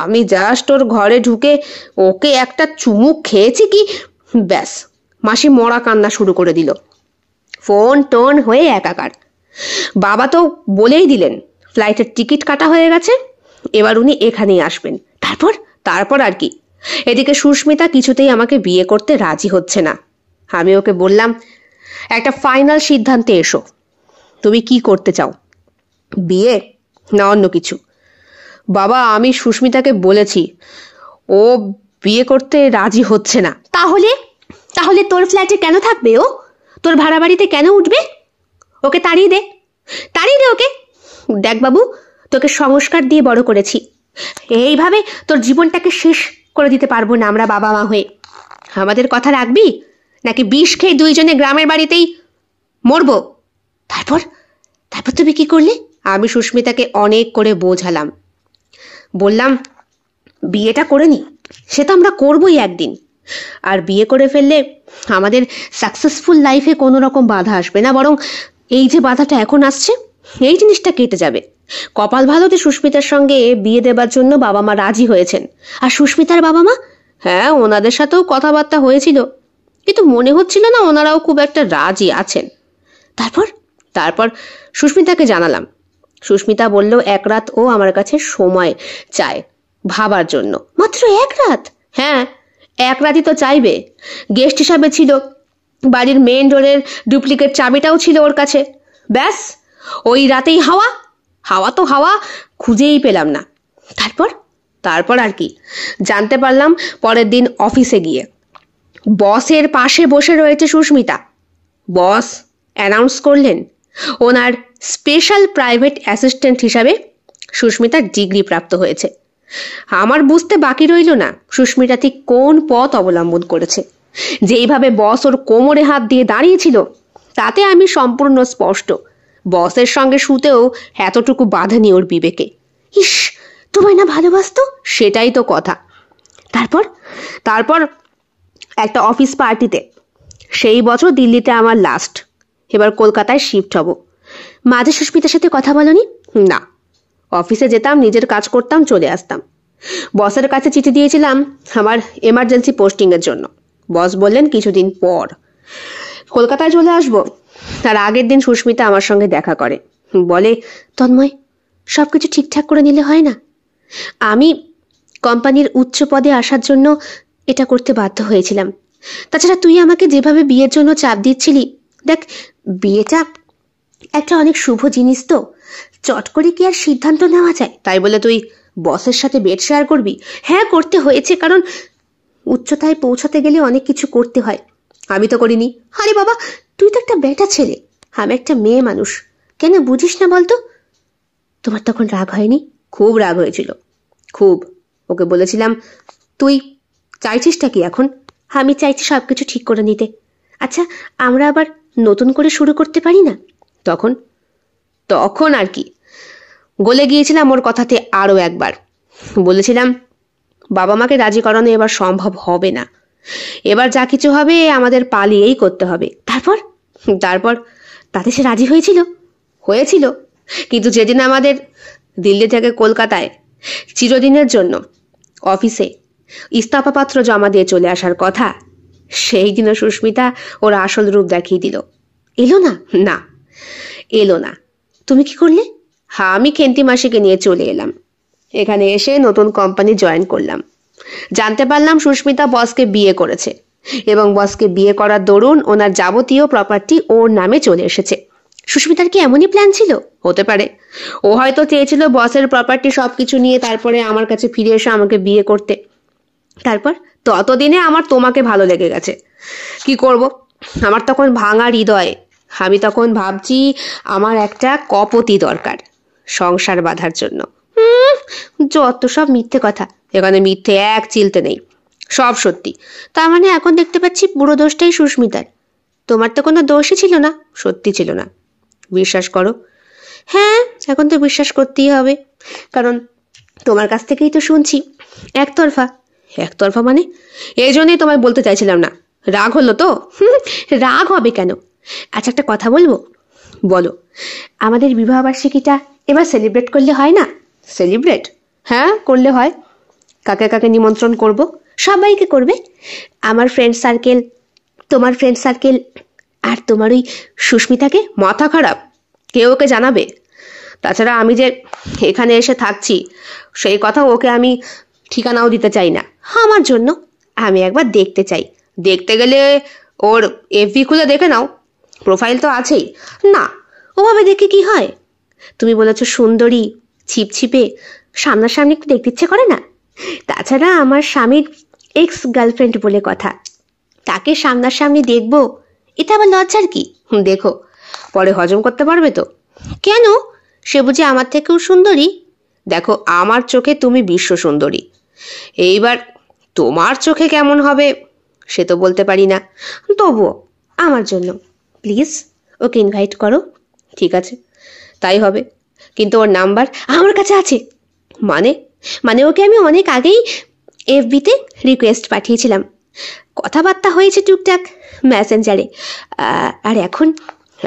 আমি জাস্ট ওর ঘরে ঢুকে ওকে একটা চুমুক খেয়েছি কি, ব্যাস মাসি মরা কান্না শুরু করে দিল, ফোন টোন হয়ে একাকার। বাবা তো বলেই দিলেন ফ্লাইটের টিকিট কাটা হয়ে গেছে, এবার উনি এখানেই আসবেন। তারপর আর কি। এদিকে সুস্মিতা কিছুতেই আমাকে বিয়ে করতে রাজি হচ্ছে না। আমি ওকে বললাম, একটা ফাইনাল সিদ্ধান্তে এসো, তুমি কি করতে চাও, বিয়ে না অন্য কিছু? বাবা, আমি সুস্মিতাকে বলেছি, ও বিয়ে করতে রাজি হচ্ছে না। তাহলে তোর ফ্ল্যাটে কেন থাকবে ও? তোর ভাড়া বাড়িতে কেন উঠবে? ওকে তাড়িয়ে দে ওকে। দেখ বাবু, তোকে সংস্কার দিয়ে বড় করেছি, এইভাবে তোর জীবনটাকে শেষ করে দিতে পারবো না আমরা বাবা মা হয়ে। আমাদের কথা রাখবি? নাকি বিষ খেয়ে দুইজনে গ্রামের বাড়িতেই মরবো? তারপর তারপর তুমি কি করলে? আমি সুস্মিতাকে অনেক করে বোঝালাম, বললাম বিয়েটা করে নি, সে তো আমরা করবোই একদিন, আর বিয়ে করে ফেললে আমাদের সাকসেসফুল লাইফে কোনো রকম বাধা আসবে না, বরং এই যে বাধাটা এখন আসছে এই জিনিসটা কেটে যাবে। কপাল ভালো যে সুস্মিতার সঙ্গে বিয়ে দেবার জন্য বাবা মা রাজি হয়েছেন। আর সুস্মিতার বাবা মা, হ্যাঁ ওনাদের সাথেও কথাবার্তা হয়েছিল, কিন্তু মনে হচ্ছিল না ওনারাও খুব একটা রাজি আছেন। তারপর তারপর সুস্মিতাকে জানালাম। সুস্মিতা বলল এক রাত ও আমার কাছে সময় চায় ভাবার জন্য। মাত্র এক রাত? হ্যাঁ, এক রাতই তো চাইবে। গেস্ট হিসাবে ছিল, বাড়ির মেন ডোরের ডুপ্লিকেট চাবিটাও ছিল ওর কাছে। ব্যাস ওই রাতেই হাওয়া হাওয়া তো হাওয়া খুঁজেই পেলাম না। তারপর তারপর আর কি জানতে পারলাম পরের দিন অফিসে গিয়ে বসের পাশে বসে রয়েছে সুস্মিতা। বস অ্যানাউন্স করলেন ওনার স্পেশাল প্রাইভেট অ্যাসিস্ট্যান্ট হিসাবে সুস্মিতার ডিগ্রি প্রাপ্ত হয়েছে। আমার বুঝতে বাকি রইল না সুস্মিতা ঠিক কোন পথ অবলম্বন করেছে। যেইভাবে বস ওর কোমরে হাত দিয়ে দাঁড়িয়েছিল তাতে আমি সম্পূর্ণ স্পষ্ট। বসের সঙ্গে শুতেও এতটুকু বাঁধেনি ওর বিবেকে। ইস, তোমায় না ভালোবাসতো, সেটাই তো কথা। তারপর তারপর একটা অফিস পার্টিতে, সেই বছর দিল্লিতে আমার লাস্ট, এবার কলকাতায় শিফট হব। মাঝে সুস্মিতার সাথে কথা বলনি? না, অফিসে যেতাম, নিজের কাজ করতাম, চলে আসতাম। বসের কাছে চিঠি দিয়েছিলাম আমার এমার্জেন্সি পোস্টিংয়ের জন্য। বস বললেন কিছুদিন পর কলকাতায় চলে আসব। তার আগের দিন সুস্মিতা আমার সঙ্গে দেখা করে, বলে তন্ময় সবকিছু ঠিকঠাক করে নিলে হয় না? আমি কোম্পানির উচ্চ পদে আসার জন্য এটা করতে বাধ্য হয়েছিলাম। তাছাড়া তুই আমাকে যেভাবে বিয়ের জন্য চাপ দিচ্ছিলি, দেখ বিয়েটা একটা অনেক শুভ জিনিস, তো চট করে কি আর সিদ্ধান্ত নেওয়া যায়? তাই বলে তুই বসের সাথে বেড শেয়ার করবি? হ্যাঁ করতে হয়েছে, কারণ উচ্চতায় পৌঁছাতে গেলে অনেক কিছু করতে হয়। আমি তো করিনি। আরে বাবা, তুই তো একটা বেটা ছেলে, আমি একটা মেয়ে মানুষ, কেন বুঝিস না বলতো? তোমার তখন রাগ হয়নি? খুব রাগ হয়েছিল, খুব। ওকে বলেছিলাম তুই চাইছিসটা কি এখন? আমি চাইছি সবকিছু ঠিক করে নিতে। আচ্ছা, আমরা আবার নতুন করে শুরু করতে পারি না? তখন তখন আর কি, গলে গিয়েছিলাম ওর কথাতে আরো একবার। বলেছিলাম বাবা মাকে রাজি করানো এবার সম্ভব হবে না, এবার যা কিছু হবে আমাদের পালিয়েই করতে হবে। তারপর তারপর তাতে সে রাজি হয়েছিল, কিন্তু যেদিন আমাদের দিল্লি থেকে কলকাতায় চিরদিনের জন্য অফিসে ইস্তফাপত্র জমা দিয়ে চলে আসার কথা, সেই দিনও সুস্মিতা ওর আসল রূপ দেখিয়ে দিল। এলো না? না, এলো না। তুমি কি করলে? হ্যাঁ, আমি খেন্তি মাসিকে নিয়ে চলে এলাম। এখানে এসে নতুন কোম্পানি জয়েন করলাম। জানতে পারলাম সুস্মিতা বসকে বিয়ে করেছে, এবং বসকে বিয়ে করার দরুন ওনার যাবতীয় প্রপার্টি ওর নামে চলে এসেছে। সুস্মিতার কি এমনই প্ল্যান ছিল? হতে পারে। ও হয়তো চেয়েছিল বসের প্রপার্টি সবকিছু নিয়ে তারপরে আমার কাছে ফিরে এসে আমাকে বিয়ে করতে। তারপর ততদিনে আমার তোমাকে ভালো লেগে গেছে। কি করব, আমার তখন ভাঙা হৃদয়। আমি তখন ভাবছি আমার একটা কপতি দরকার সংসার বাঁধার জন্য। যত সব মিথ্যে কথা, এখানে মিথ্যে এক চিলতে নেই, সব সত্যি। তার মানে এখন দেখতে পাচ্ছি পুরো দোষটাই সুস্মিতার। তোমার তো কোনো দোষই ছিল না, সত্যি ছিল না। বিশ্বাস করো। হ্যাঁ, এখন তো বিশ্বাস করতেই হবে, কারণ তোমার কাছ থেকেই তো শুনছি একতরফা। একতরফা মানে? এই জন্যই তোমায় বলতে চাইছিলাম না। রাগ হলো তো? রাগ হবে কেন? আচ্ছা, একটা কথা বলবো? বলো। আমাদের বিবাহবার্ষিকীটা এবার সেলিব্রেট করলে হয় না? সেলিব্রেট? হ্যাঁ, করলে হয়। কাকে কাকে নিমন্ত্রণ করব? সবাইকে করবে। আমার ফ্রেন্ড সার্কেল, তোমার ফ্রেন্ড সার্কেল, আর তোমার ওই সুস্মিতাকে। মাথা খারাপ? কে ওকে জানাবে? তাছাড়া আমি যে এখানে এসে থাকছি সেই কথা ওকে আমি ঠিকানাও দিতে চাই না। আমার জন্য আমি একবার দেখতে চাই। দেখতে গেলে ওর এফবি খুলে দেখে নাও, প্রোফাইল তো আছেই। না, ওভাবে দেখে কি হয়? তুমি বলেছ সুন্দরী, ছিপছিপে, সামনাসামনি একটু দেখতে ইচ্ছে করে না? তাছাড়া আমার স্বামীর এক্স গার্লফ্রেন্ড বলে কথা, তাকে সামনাসামনি দেখবো, এটা আবার লজ্জার কি? দেখো, পরে হজম করতে পারবে তো? কেন? সে বুঝি আমার থেকেও সুন্দরী? দেখো, আমার চোখে তুমি বিশ্ব সুন্দরী। এইবার তোমার চোখে কেমন হবে সে তো বলতে পারি না, তবুও আমার জন্য প্লিজ ওকে ইনভাইট করো। ঠিক আছে, তাই হবে, কিন্তু ওর নাম্বার আমার কাছে আছে। মানে মানে ওকে আমি অনেক আগেই এফবিতে রিকোয়েস্ট পাঠিয়েছিলাম, কথাবার্তা হয়েছে টুকটাক মেসেঞ্জারে। আর এখন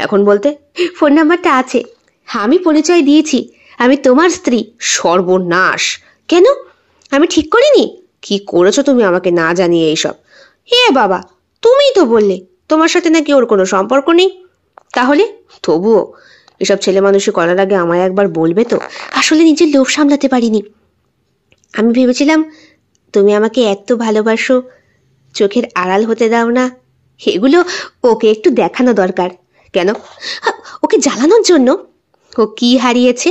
এখন বলতে ফোন নাম্বারটা আছে, আমি পরিচয় দিয়েছি আমি তোমার স্ত্রী। সর্বনাশ! কেন, আমি ঠিক করিনি? কি করেছো তুমি আমাকে না জানিয়ে এইসব? হে বাবা, তুমিই তো বললে তোমার সাথে নাকি ওর কোনো সম্পর্ক নেই। তাহলে তবুও এসব ছেলে মানুষই করার আগে আমায় একবার বলবে তো। আসলে নিজের লোভ সামলাতে পারিনি। আমি ভেবেছিলাম তুমি আমাকে এত ভালোবাসো, চোখের আড়াল হতে দাও না। এগুলো ওকে একটু দেখানো দরকার। কেন? ওকে জ্বালানোর জন্য। ও কি হারিয়েছে?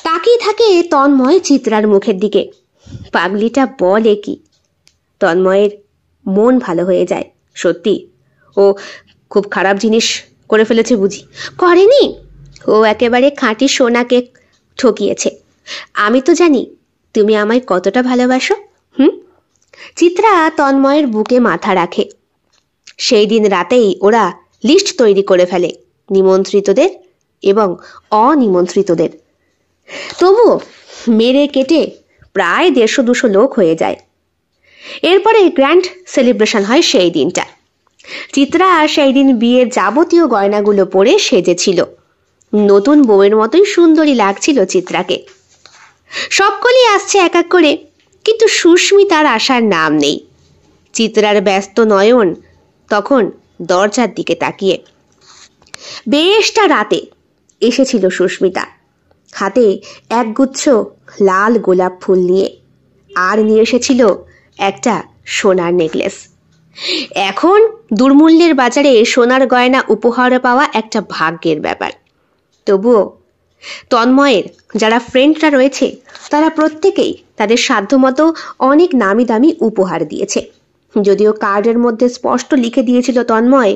তাকিয়ে থাকে তন্ময় চিত্রার মুখের দিকে। পাগলিটা বলে কি? তন্ময়ের মন ভালো হয়ে যায়। সত্যি ও খুব খারাপ জিনিস করে ফেলেছে বুঝি? করেনি, ও একেবারে খাঁটি সোনাকে ঠকিয়েছে। আমি তো জানি তুমি আমায় কতটা ভালোবাসো। চিত্রা তন্ময়ের বুকে মাথা রাখে। সেই দিন রাতেই ওরা লিস্ট তৈরি করে ফেলে, নিমন্ত্রিতদের এবং অনিমন্ত্রিতদের। তবুও মেরে কেটে প্রায় 150-200 লোক হয়ে যায়। এরপরে গ্র্যান্ড সেলিব্রেশন হয় সেই দিনটা। চিত্রা সেই দিন বিয়ের যাবতীয় গয়নাগুলো পরে সেজেছিল। নতুন বউয়ের মতোই সুন্দরী লাগছিল চিত্রাকে। সকলেই আসছে এক এক করে, কিন্তু সুস্মিতার আসার নাম নেই। চিত্রার ব্যস্ত নয়ন তখন দরজার দিকে তাকিয়ে। বেশটা রাতে এসেছিল সুস্মিতা, হাতে একগুচ্ছ লাল গোলাপ ফুল নিয়ে, আর নিয়ে এসেছিল একটা সোনার নেকলেস। এখন দুর্মূল্যের বাজারে সোনার গয়না উপহার পাওয়া একটা ভাগ্যের ব্যাপার। তবুও তন্ময়ের যারা ফ্রেন্ডরা রয়েছে তারা প্রত্যেকেই তাদের সাধ্যমতো অনেক নামি দামি উপহার দিয়েছে। যদিও কার্ডের মধ্যে স্পষ্ট লিখে দিয়েছিল তন্ময়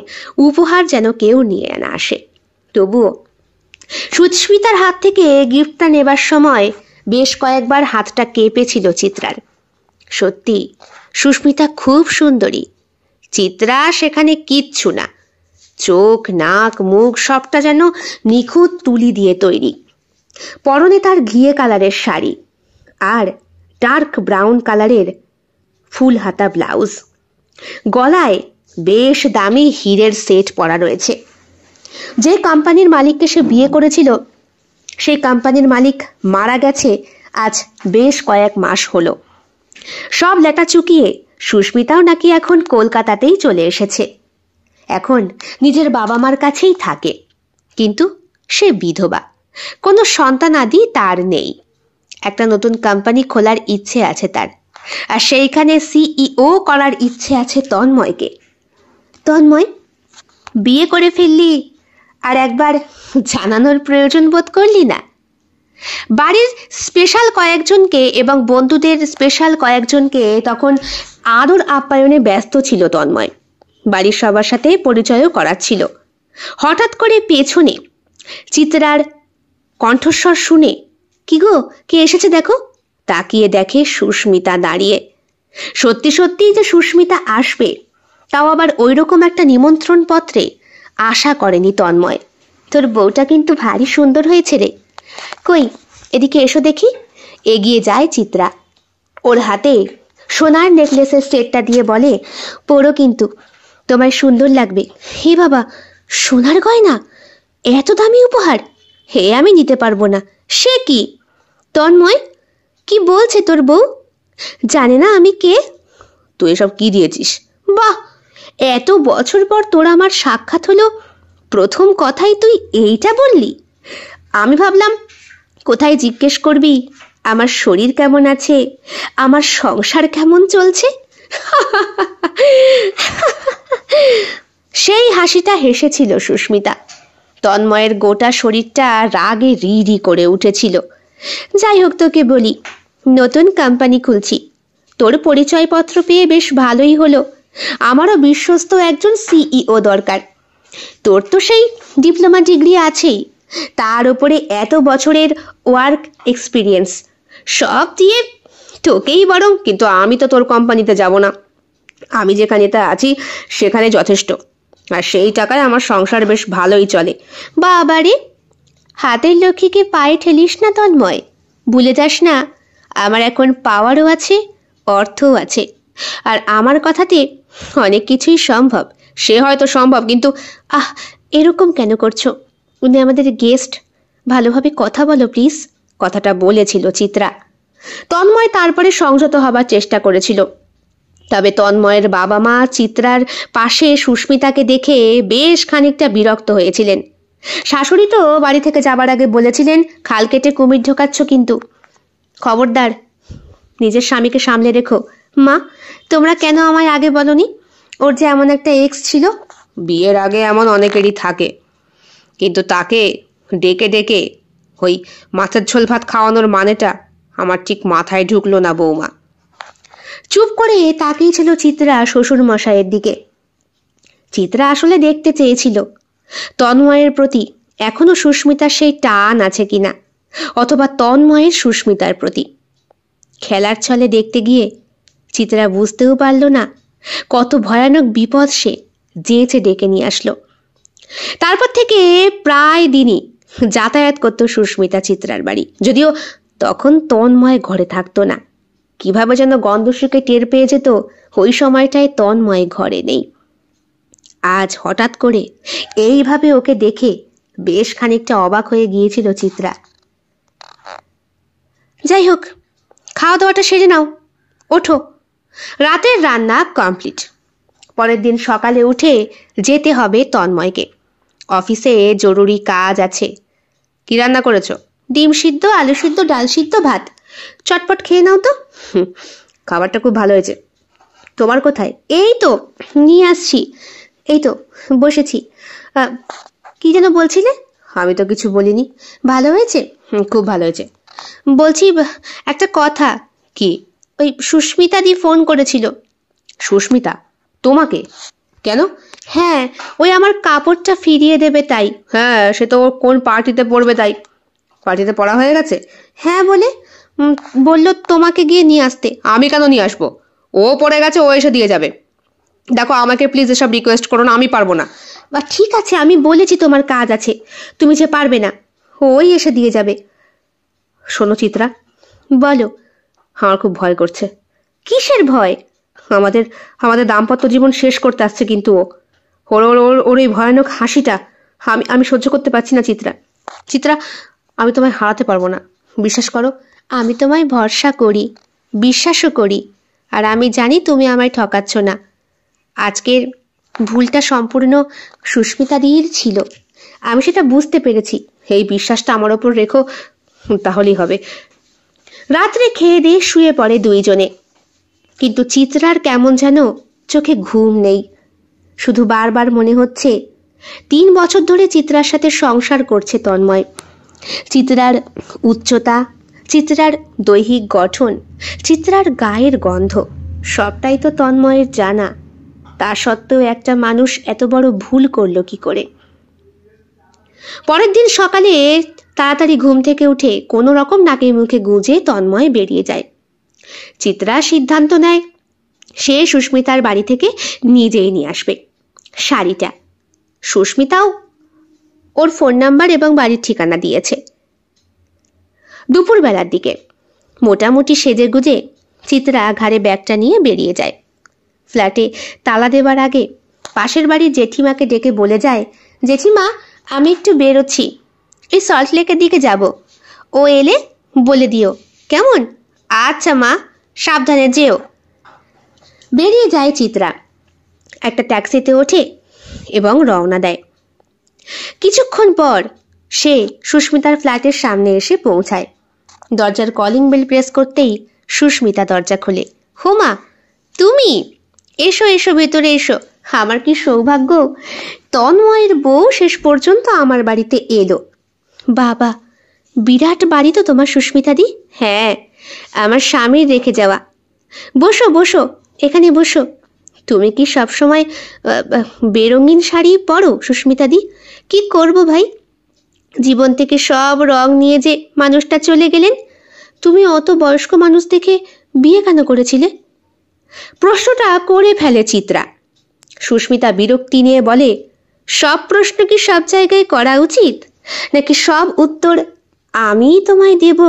উপহার যেন কেউ নিয়ে না আসে। তবুও সুস্মিতার হাত থেকে গিফটটা নেবার সময় বেশ কয়েকবার হাতটা কেঁপেছিল চিত্রার। সত্যি সুস্মিতা খুব সুন্দরী, চিত্রা সেখানে কিচ্ছু না। চোখ, নাক, মুখ সবটা যেন নিখুঁত তুলি দিয়ে তৈরি। পরনে তার ঘিয়ে কালারের শাড়ি আর ডার্ক ব্রাউন কালারের ফুল হাতা ব্লাউজ। গলায় বেশ দামি হীরের সেট পরা রয়েছে। যে কোম্পানির মালিককে সে বিয়ে করেছিল সেই কোম্পানির মালিক মারা গেছে আজ বেশ কয়েক মাস হলো। সব লেটা চুকিয়ে সুস্মিতাও নাকি এখন কলকাতাতেই চলে এসেছে। এখন নিজের বাবা মার কাছেই থাকে, কিন্তু সে বিধবা, কোনো সন্তানাদি তার নেই। একটা নতুন কোম্পানি খোলার ইচ্ছে আছে তার, আর সেইখানে সিইও করার ইচ্ছে আছে তন্ময়কে। তন্ময়, বিয়ে করে ফেললি আর একবার জানানোর প্রয়োজন বোধ করলি না? বাড়ির স্পেশাল কয়েকজনকে এবং বন্ধুদের স্পেশাল কয়েকজনকে তখন আদর আপ্যায়নে ব্যস্ত ছিল তন্ময়। বাড়ির সবার সাথে পরিচয়ও করাচ্ছিল। হঠাৎ করে পেছনে চিত্রার কণ্ঠস্বর শুনে, কি গো, কে এসেছে দেখো। তাকিয়ে দেখে সুস্মিতা দাঁড়িয়ে। সত্যি সত্যি যে সুস্মিতা আসবে, তাও আবার ওইরকম একটা নিমন্ত্রণ পত্রে, আশা করেনি তন্ময়। তোর বউটা কিন্তু ভারী সুন্দর হয়েছে রে। কই, এদিকে এসো দেখি। এগিয়ে যায় চিত্রা, ওর হাতে সোনার নেকলেসের সেটটা দিয়ে বলে, পরো কিন্তু, তোমায় সুন্দর লাগবে। হে বাবা, সোনার গয়না, এত দামি উপহার? হে, আমি নিতে পারবো না। সে কি তন্ময়, কি বলছে তোর বউ? জানে না আমি কে? তুই এসব কি দিয়েছিস? বাহ, এত বছর পর তোর আমার সাক্ষাৎ হলো, প্রথম কথাই তুই এইটা বললি? আমি ভাবলাম কোথায় জিজ্ঞেস করবি আমার শরীর কেমন আছে, আমার সংসার কেমন চলছে। সেই হাসিটা হেসেছিল সুস্মিতা। তন্ময়ের গোটা শরীরটা রাগে রি করে উঠেছিল। যাই হোক, তোকে বলি, নতুন কোম্পানি খুলছি, তোর পরিচয়পত্র পেয়ে বেশ ভালোই হলো। আমারও বিশ্বস্ত একজন সিইও দরকার। তোর তো সেই ডিপ্লোমা ডিগ্রি আছেই, তার উপরে এত বছরের ওয়ার্ক এক্সপিরিয়েন্স, সব দিয়ে তোকেই বরং, কিন্তু আমি তো তোর কোম্পানিতে যাব না। আমি যেখানেতে আছি সেখানে যথেষ্ট, আর সেই টাকায় আমার সংসার বেশ ভালোই চলে। বাবারে, হাতের লক্ষ্মীকে পায়ে ঠেলিস না তন্ময়, ভুলে যাস না আমার এখন পাওয়ারও আছে, অর্থও আছে, আর আমার কথাতে অনেক কিছুই সম্ভব। সে হয়তো সম্ভব, কিন্তু এরকম কেন করছো? উনি আমাদের গেস্ট, ভালোভাবে কথা বলো প্লিজ। কথাটা বলেছিল চিত্রা। তন্ময় তারপরে সংযত হবার চেষ্টা করেছিল, তবে তন্ময়ের বাবা মা চিত্রার পাশে সুস্মিতাকে দেখে বেশ খানিকটা বিরক্ত হয়েছিলেন। শাশুড়ি তো বাড়ি থেকে যাবার আগে বলেছিলেন, খাল কেটে কুমির ঢোকাচ্ছ কিন্তু, খবরদার, নিজের স্বামীকে সামলে রেখো। মা, তোমরা কেন আমায় আগে বলনি? ওর যে এমন একটা এক্স ছিল। বিয়ের আগে এমন অনেকেরই থাকে, কিন্তু তাকে ডেকে ডেকে ওই মাছের ঝোল ভাত খাওয়ানোর মানেটা আমার ঠিক মাথায় ঢুকলো না বৌমা। চুপ করে তাকিয়েছিল চিত্রা শ্বশুর মশাইয়ের দিকে। চিত্রা আসলে দেখতে চেয়েছিল তন্ময়ের প্রতি এখনো সুস্মিতার সেই টান আছে কিনা, অথবা তন্ময়ের সুস্মিতার প্রতি। খেলার ছলে দেখতে গিয়ে চিত্রা বুঝতেও পারল না কত ভয়ানক বিপদ সে যেচে ডেকে নিয়ে আসলো। তারপর থেকে প্রায় দিনই যাতায়াত করত সুস্মিতা চিত্রার বাড়ি, যদিও তখন তন্ময় ঘরে থাকতো না। কিভাবে যেন গন্ধ শুকে টের পেয়ে যেত ওই সময়টায় তন্ময় ঘরে নেই। আজ হঠাৎ করে এইভাবে ওকে দেখে বেশ খানিকটা অবাক হয়ে গিয়েছিল চিত্রা। যাই হোক, খাওয়া দাওয়াটা সেরে নাও, ওঠো। রাতের রান্না কমপ্লিট। পরের দিন সকালে উঠে যেতে হবে তন্ময়কে। অফিসে জরুরি কাজ আছে। কি রান্না করেছো? ডিম সিদ্ধ, আলু সিদ্ধ, ডাল সিদ্ধ, ভাত। চটপট খেয়ে নাও তো। খাবারটা খুব ভালো হয়েছে। তোমার কোথায়? এই তো নিয়ে আসছি, এই তো বসেছি। কি যেন বলছিলে? আমি তো কিছু বলিনি। ভালো হয়েছে? খুব ভালো হয়েছে। বলছি একটা কথা। কি? ওই সুস্মিতা দি ফোন করেছিল। সুস্মিতা? তোমাকে? কেন? হ্যাঁ, ওই আমার কাপড়টা ফিরিয়ে দেবে তাই। হ্যাঁ, সে তো কোন পার্টিতে পড়বে তাই। পার্টিতে পড়া হয়ে গেছে? হ্যাঁ, বললো তোমাকে গিয়ে নিয়ে আসতে। আমি কেন নিয়ে আসবো? ও পড়ে গেছে, ও এসে দিয়ে যাবে। দেখো, আমাকে প্লিজ এসব রিকোয়েস্ট করো না, আমি পারবো না। বা ঠিক আছে, আমি বলেছি তোমার কাজ আছে, তুমি যে পারবে না, ওই এসে দিয়ে যাবে। শোনো চিত্রা। বলো। আমার খুব ভয় করছে। কিসের ভয়? আমাদের আমাদের দাম্পত্য জীবন শেষ করতে আসছে কিন্তু ওর ওর ওর ওর এই ভয়ানক হাসিটা আমি সহ্য করতে পারছি না চিত্রা। চিত্রা, আমি তোমায় হারাতে পারবো না, বিশ্বাস করো। আমি তোমায় ভরসা করি, বিশ্বাসও করি, আর আমি জানি তুমি আমায় ঠকাচ্ছ না। আজকের ভুলটা সম্পূর্ণ সুস্মিতা দির ছিল, আমি সেটা বুঝতে পেরেছি। এই বিশ্বাসটা আমার ওপর রেখো, তাহলেই হবে। রাত্রে খেয়ে দিয়ে শুয়ে পড়ে দুইজনে, কিন্তু চিত্রার কেমন যেন চোখে ঘুম নেই। শুধু বারবার মনে হচ্ছে 3 বছর ধরে চিত্রার সাথে সংসার করছে তন্ময়। চিত্রার উচ্চতা, চিত্রার দৈহিক গঠন, চিত্রার গায়ের গন্ধ, সবটাই তো তন্ময়ের জানা। তা সত্ত্বেও একটা মানুষ এত বড় ভুল করলো কি করে? পরের দিন সকালে তাড়াতাড়ি ঘুম থেকে উঠে কোনো রকম নাকে মুখে গুঁজে তন্ময় বেরিয়ে যায়। চিত্রা সিদ্ধান্ত নেয় সে সুস্মিতার বাড়ি থেকে নিজেই নিয়ে আসবে শাড়িটা। সুস্মিতাও ওর ফোন নাম্বার এবং বাড়ির ঠিকানা দিয়েছে। দুপুরবেলার দিকে মোটামুটি সেজে গুজে চিত্রা ঘাড়ে ব্যাগটা নিয়ে বেরিয়ে যায়। ফ্ল্যাটে তালা দেবার আগে পাশের বাড়ির জেঠিমাকে ডেকে বলে যায়, জেঠিমা, আমি একটু বেরোচ্ছি, এই সল্ট লেকের দিকে যাব, ও এলে বলে দিও কেমন? আচ্ছা মা, সাবধানে যেও। বেরিয়ে যায় চিত্রা। একটা ট্যাক্সিতে ওঠে এবং রওনা দেয়। কিছুক্ষণ পর সে সুস্মিতার ফ্ল্যাটের সামনে এসে পৌঁছায়। দরজার কলিং বেল প্রেস করতেই সুস্মিতা দরজা খোলে। হোমা, তুমি? এসো এসো, ভেতরে এসো। আমার কি সৌভাগ্য, তন্ময়ের বউ শেষ পর্যন্ত আমার বাড়িতে এলো। বাবা, বিরাট বাড়ি তো তোমার সুস্মিতা দি। হ্যাঁ, আমার স্বামীর রেখে যাওয়া। বসো বসো, এখানে বসো। তুমি কি সবসময় বেরঙিন শাড়ি পরো সুস্মিতা দি? কি করব ভাই, জীবন থেকে সব রং নিয়ে যে মানুষটা চলে গেলেন। তুমি অত বয়স্ক মানুষ দেখে বিয়ে কেন করেছিলে? প্রশ্নটা করে ফেলে চিত্রা। সুস্মিতা বিরক্তি নিয়ে বলে, সব প্রশ্ন কি সব জায়গায় করা উচিত, নাকি সব উত্তর আমিই তোমায় দেব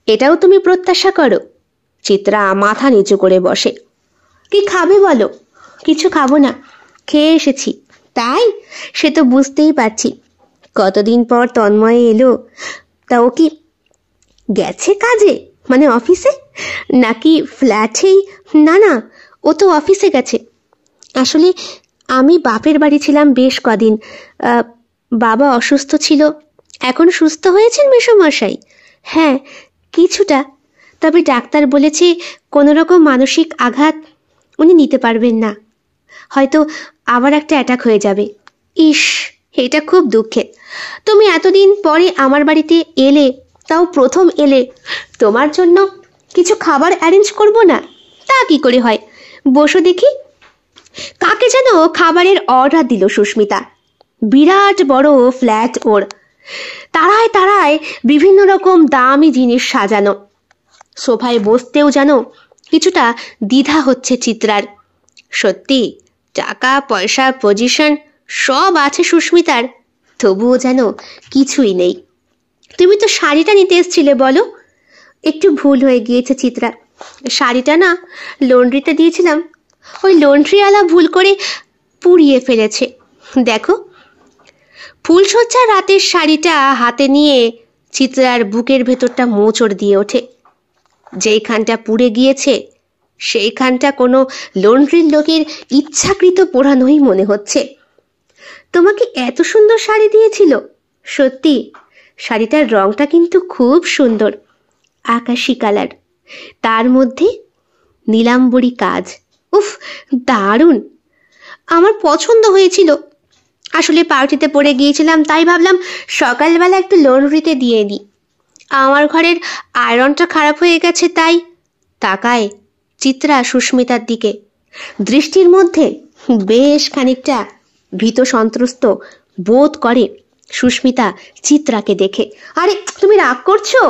এটাও তুমি প্রত্যাশা করো? চিত্রা মাথা নিচু করে বসে। কি খাবে বলো? কিছু খাবো না, খেয়ে এসেছি। তাই? সে তো বুঝতেই পারছি। কতদিন পর তন্ময় এলো। তা ও কি গেছে কাজে, মানে অফিসে, নাকি ফ্ল্যাটেই? না না, ও তো অফিসে গেছে। আসলে আমি বাপের বাড়ি ছিলাম বেশ কদিন। বাবা অসুস্থ ছিল। এখন সুস্থ হয়েছেন মেসোমশাই? হ্যাঁ, কিছুটা। তবে ডাক্তার বলেছে কোনো রকম মানসিক আঘাত উনি নিতে পারবেন না। হয়তো আবার একটা অ্যাটাক হয়ে যাবে। ইস, এটা খুব দুঃখের। তুমি এতদিন পরে আমার বাড়িতে এলে, তাও প্রথম এলে। তোমার জন্য কিছু খাবার অ্যারেঞ্জ করব না? তা কি করে হয়? বসো দেখি। কাকে যেন খাবারের অর্ডার দিল সুস্মিতা। বিরাট বড় ফ্ল্যাট ওর। তারায় তারায় বিভিন্ন রকম দামি জিনিস সাজানো। সোফায় বসতেও যেন কিছুটা দ্বিধা হচ্ছে চিত্রার। সত্যি, টাকা পয়সা পজিশন সব আছে সুস্মিতার, তবুও যেন কিছুই নেই। তুমি তো শাড়িটা নিতে এসছিলে বলো? একটু ভুল হয়ে গিয়েছে চিত্রা। শাড়িটা না, লন্ড্রিতে দিয়েছিলাম। ওই লন্ড্রিওয়ালা ভুল করে পুড়িয়ে ফেলেছে। দেখো। ফুলসজ্জা রাতের শাড়িটা হাতে নিয়ে চিত্রার বুকের ভেতরটা মোচড় দিয়ে ওঠে। যেইখানটা পুড়ে গিয়েছে সেইখানটা কোনো লন্ড্রির লোকের ইচ্ছাকৃত পোড়ানোই মনে হচ্ছে। তোমাকে এত সুন্দর শাড়ি দিয়েছিল? সত্যি, শাড়িটার রংটা কিন্তু খুব সুন্দর, আকাশি কালার, তার মধ্যে নীলাম্বরী কাজ। উফ, দারুণ! আমার পছন্দ হয়েছিল। আসলে পার্টিতে পড়ে গিয়েছিলাম, তাই ভাবলাম সকালবেলা একটু লন্ড্রিতে দিয়ে দিই। আমার ঘরের আয়রনটা খারাপ হয়ে গেছে তাই। তাকায় চিত্রা সুস্মিতার দিকে। দৃষ্টির মধ্যে বেশ খানিকটা ভীত সন্ত্রস্ত বোধ করে সুস্মিতা চিত্রাকে দেখে। আরে তুমি রাগ করছো?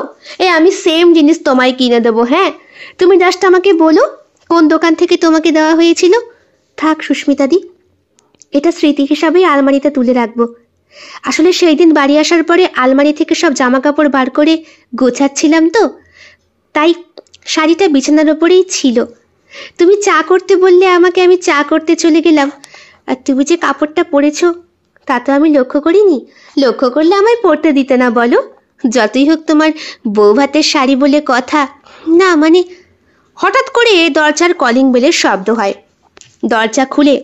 আমি সেম জিনিস তোমায় কিনে দেবো। হ্যাঁ, তুমি জাস্ট আমাকে বলো কোন দোকান থেকে তোমাকে দেওয়া হয়েছিল। থাক সুস্মিতাদি, এটা স্মৃতি হিসাবেই আলমারিতে তুলে রাখবো। আসলে সেই দিন বাড়ি আসার পরে আলমারি থেকে সব জামা কাপড় বার করে গোছাচ্ছিলাম তো, তাই শাড়িটা বিছানার ওপরেই ছিল। তুমি চা করতে বললে আমাকে, আমি চা করতে চলে গেলাম। আর তুমি যে কাপড়টা পরেছো তা তো আমি লক্ষ্য করিনি। লক্ষ্য করলে আমায় পরতে দিতে না বলো? যতই হোক তোমার বউ ভাতের শাড়ি বলে কথা। না মানে। হঠাৎ করে দরজার কলিং বেলের শব্দ হয়। দরজা খুলে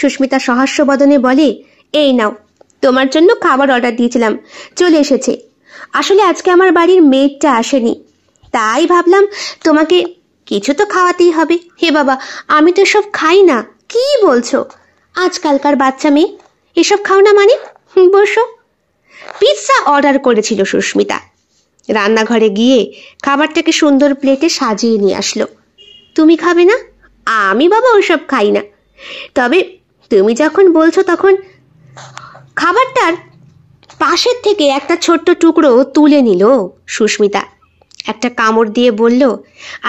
সুস্মিতা সহাস্য বদনে বলে, এই নাও, তোমার জন্য খাবার অর্ডার দিয়েছিলাম, চলে এসেছে। আসলে আজকে আমার বাড়ির মেয়েটা আসেনি, তাই ভাবলাম তোমাকে কিছু তো খাওয়াতেই হবে। হে বাবা, আমি তো এসব খাই না। কি বলছো? আজকালকার বাচ্চা মেয়ে এসব খাও না মানে? বসো। পিৎজা অর্ডার করেছিল সুস্মিতা। রান্নাঘরে গিয়ে খাবারটাকে সুন্দর প্লেটে সাজিয়ে নিয়ে আসলো। তুমি খাবে না? আমি বাবা ওসব খাই না। তবে তুমি যখন বলছো তখন। খাবারটার পাশের থেকে একটা ছোট্ট টুকরো তুলে নিল সুস্মিতা। একটা কামড় দিয়ে বলল,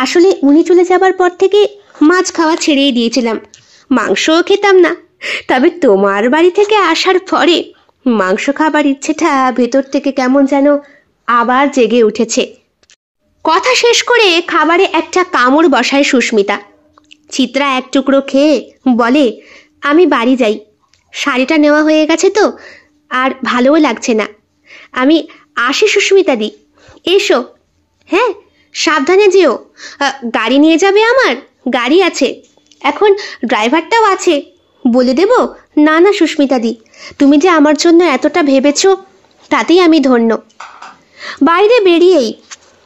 আসলে উনি চলে যাবার পর থেকে মাছ খাওয়া ছেড়েই দিয়েছিলাম, মাংসও খেতাম না। তবে তোমার বাড়ি থেকে আসার পরে মাংস খাবার ইচ্ছেটা ভেতর থেকে কেমন যেন আবার জেগে উঠেছে। কথা শেষ করে খাবারে একটা কামড় বসায় সুস্মিতা। চিত্রা এক টুকরো খেয়ে বলে, আমি বাড়ি যাই, শাড়িটা নেওয়া হয়ে গেছে তো আর ভালোও লাগছে না। আমি আসি সুস্মিতাদি। এসো। হ্যাঁ, সাবধানে যেও। গাড়ি নিয়ে যাবে আমার? গাড়ি আছে, এখন ড্রাইভারটাও আছে, বলে দেব? না না সুস্মিতাদি, তুমি যে আমার জন্য এতটা ভেবেছো তাতেই আমি ধন্য। বাইরে বেরিয়েই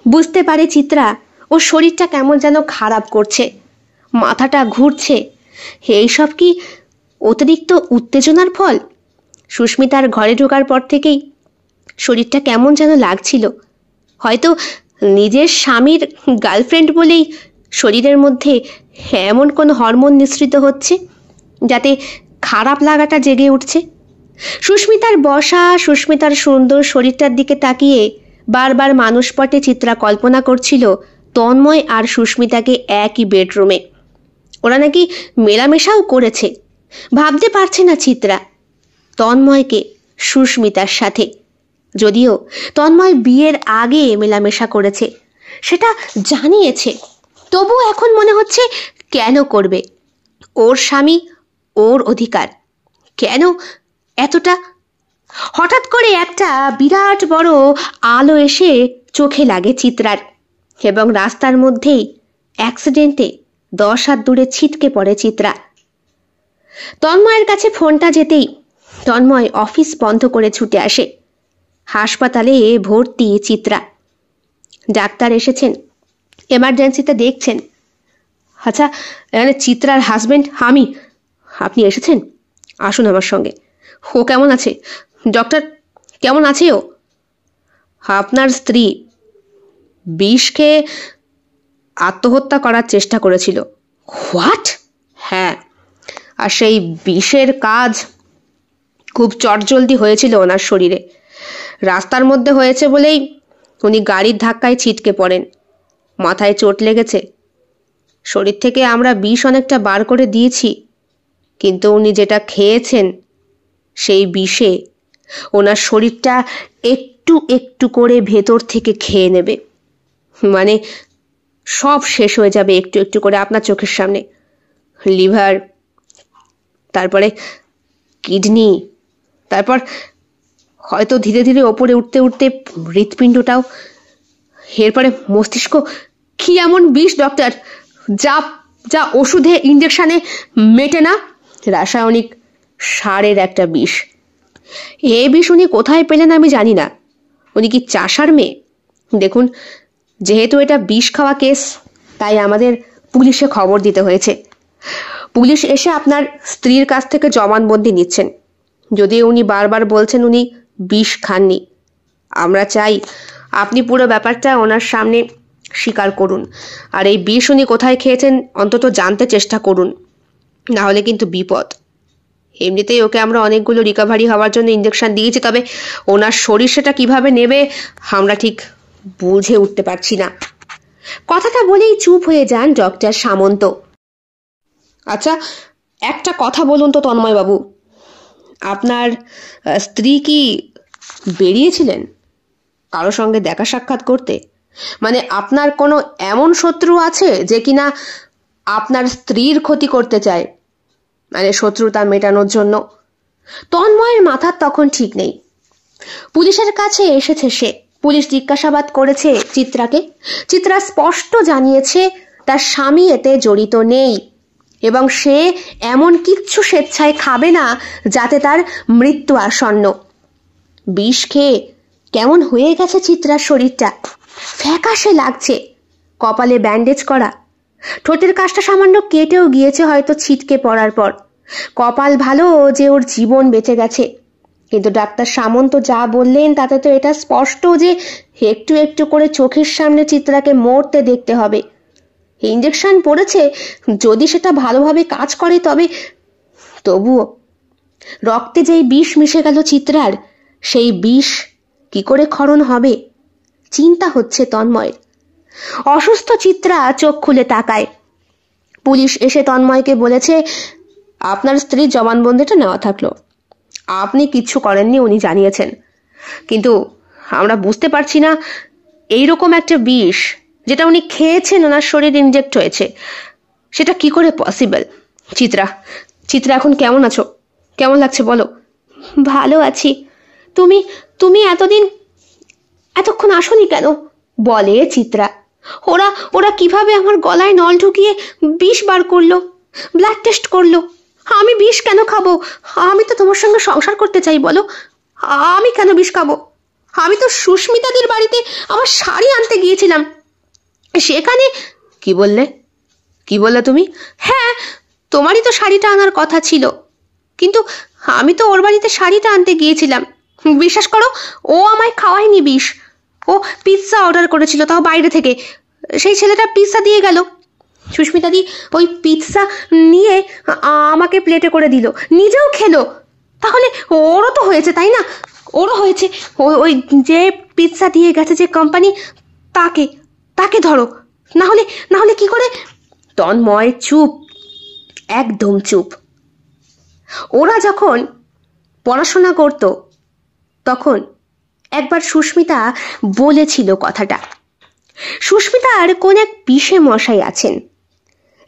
বুঝতে পারে চিত্রা ও শরীরটা কেমন যেন খারাপ করছে, মাথাটা ঘুরছে। এইসব কি অতিরিক্ত উত্তেজনার ফল? সুস্মিতার ঘরে ঢোকার পর থেকেই শরীরটা কেমন যেন লাগছিল। হয়তো নিজের স্বামীর গার্লফ্রেন্ড বলেই শরীরের মধ্যে এমন কোনো হরমোন নিঃসৃত হচ্ছে যাতে খারাপ লাগাটা জেগে উঠছে। সুস্মিতার বসা, সুস্মিতার সুন্দর শরীরটার দিকে তাকিয়ে বারবার মানসপটে চিত্রা কল্পনা করছিল তন্ময় আর সুস্মিতাকে একই বেডরুমে। ওরা নাকি মেলামেশাও করেছে। ভাবতে পারছে না চিত্রা তন্ময়কে সুস্মিতার সাথে, যদিও তন্ময় বিয়ের আগে মেলামেশা করেছে, সেটা জানিয়েছে। তবু এখন মনে হচ্ছে কেন করবে? ওর স্বামী, ওর অধিকার, কেন এতটা? হঠাৎ করে একটা বিরাট বড় আলো এসে চোখে লাগে চিত্রার, এবং রাস্তার মধ্যেই অ্যাক্সিডেন্টে 10 হাত দূরে ছিটকে পড়ে চিত্রা। তন্ময়ের কাছে ফোনটা যেতেই তন্ময় অফিস বন্ধ করে ছুটে আসে। হাসপাতালে ভর্তি চিত্রা। ডাক্তার এসেছেন, এমার্জেন্সিতে দেখছেন। আচ্ছা, এখানে চিত্রার হাজবেন্ড আমি। আপনি এসেছেন, আসুন আমার সঙ্গে। ও কেমন আছে ডক্টর? কেমন আছে ও? আপনার স্ত্রী বিষ খেয়ে আত্মহত্যা করার চেষ্টা করেছিল। হোয়াট? হ্যাঁ, আর সেই বিষের কাজ খুব চটজলদি হয়েছিল ওনার শরীরে। রাস্তার মধ্যে হয়েছে বলেই উনি গাড়ির ধাক্কায় ছিটকে পড়েন। মাথায় চোট লেগেছে। শরীর থেকে আমরা বিষ অনেকটা বার করে দিয়েছি, কিন্তু উনি যেটা খেয়েছেন সেই বিষে ওনার শরীরটা একটু একটু করে ভেতর থেকে খেয়ে নেবে। মানে সব শেষ হয়ে যাবে একটু একটু করে আপনার চোখের সামনে। লিভার, তারপরে কিডনি, তারপর হয়তো ধীরে ধীরে ওপরে উঠতে উঠতে হৃৎপিণ্ডটাও, এরপরে মস্তিষ্ক। কি এমন বিষ ডক্টর, যা যা ওষুধে ইঞ্জেকশনে মেটে না? রাসায়নিক সারের একটা বিষ। এ বিষ উনি কোথায় পেলেন আমি জানি না। উনি কি চাষার মেয়ে? দেখুন, যেহেতু এটা বিষ খাওয়া কেস, তাই আমাদের পুলিশে খবর দিতে হয়েছে। পুলিশ এসে আপনার স্ত্রীর কাছ থেকে জবানবন্দি নিচ্ছেন। যদিও উনি বারবার বলছেন উনি বিষ খাননি। আমরা চাই আপনি পুরো ব্যাপারটা ওনার সামনে স্বীকার করুন, আর এই বিষ উনি কোথায় খেয়েছেন অন্তত জানতে চেষ্টা করুন, না হলে কিন্তু বিপদ। এমনিতেই ওকে আমরা অনেকগুলো রিকভারি হওয়ার জন্য ইঞ্জেকশন দিয়েছি, তবে ওনার শরীর সেটা কিভাবে নেবে আমরা ঠিক বুঝে উঠতে পারছি না। কথাটা বলেই চুপ হয়ে যান ডক্টর সামন্ত। আচ্ছা, একটা কথা বলুন তো তন্ময় বাবু, আপনার স্ত্রী কি বেরিয়েছিলেন কারো সঙ্গে দেখা সাক্ষাৎ করতে? মানে আপনার কোনো এমন শত্রু আছে যে কিনা আপনার স্ত্রীর ক্ষতি করতে চায়, মানে শত্রুতা মেটানোর জন্য? তন্ময়ের মাথার তখন ঠিক নেই। পুলিশের কাছে এসেছে সে, পুলিশ জিজ্ঞাসাবাদ করেছে চিত্রাকে। চিত্রা স্পষ্ট জানিয়েছে তার স্বামী এতে জড়িত নেই, এবং সে এমন কিচ্ছু স্বেচ্ছায় খাবে না যাতে তার মৃত্যু আসন্ন। বিষ খেয়ে কেমন হয়ে গেছে চিত্রার শরীরটা, ফ্যাকাশে লাগছে, কপালে ব্যান্ডেজ করা, ঠোঁটের কাছটা সামান্য কেটেও গিয়েছে হয়তো ছিটকে পড়ার পর। কপাল ভালো যে ওর জীবন বেঁচে গেছে, কিন্তু ডাক্তার সামন্ত যা বললেন তাতে তো এটা স্পষ্ট যে একটু একটু করে চোখের সামনে চিত্রাকে মরতে দেখতে হবে। ইঞ্জেকশন পড়েছে, যদি সেটা ভালোভাবে কাজ করে তবে, তবুও রক্তে যেই বিষ মিশে গেল চিত্রার, সেই বিষ কি করে ক্ষরণ হবে? চিন্তা হচ্ছে তন্ময়ের। অসুস্থ চিত্রা চোখ খুলে তাকায়। পুলিশ এসে তন্ময়কে বলেছে আপনার স্ত্রীর জবানবন্দিটা নেওয়া থাকলো, আপনি কিচ্ছু করেননি উনি জানিয়েছেন, কিন্তু আমরা বুঝতে পারছি না এইরকম একটা বিষ যেটা উনি খেয়েছেন ওনার শরীরে ইনজেক্ট হয়েছে, সেটা কি করে পসিবল। চিত্রা, চিত্রা এখন কেমন আছো? কেমন লাগছে বলো? ভালো আছি। তুমি তুমি এতক্ষণ আসোনি কেন? বলে চিত্রা। ওরা ওরা কিভাবে আমার গলায় নল ঢুকিয়ে বিষ বার করলো, ব্লাড টেস্ট করলো। আমি বিষ কেন খাবো? আমি তো তোমার সঙ্গে সংসার করতে চাই, বলো আমি কেন বিষ খাবো? আমি তো সুস্মিতাদের বাড়িতে আমার শাড়ি আনতে গিয়েছিলাম, সেখানে। কি বললে? কি বললে তুমি? হ্যাঁ, তোমারই তো শাড়িটা আনার কথা ছিল, কিন্তু আমি তো ওর বাড়িতে শাড়িটা আনতে গিয়েছিলাম। বিশ্বাস করো, ও আমায় খাওয়ায়নি বিষ। ও পিৎজা অর্ডার করেছিল, তাও বাইরে থেকে। সেই ছেলেটা পিৎজা দিয়ে গেল। সুস্মিতা দি ওই পিৎজা নিয়ে আমাকে প্লেটে করে দিল, নিজেও খেলো। তাহলে ওরও তো হয়েছে, তাই না? ওরও হয়েছে। ওই যে পিৎজা দিয়ে গেছে যে কোম্পানি, তাকে ধরো, না হলে কি করে? তন্ময় চুপ। একদম চুপ। ওরা যখন পড়াশোনা করত তখন একবার সুস্মিতা বলেছিল কথাটা। সুস্মিতার কোন এক পিসে মশাই আছেন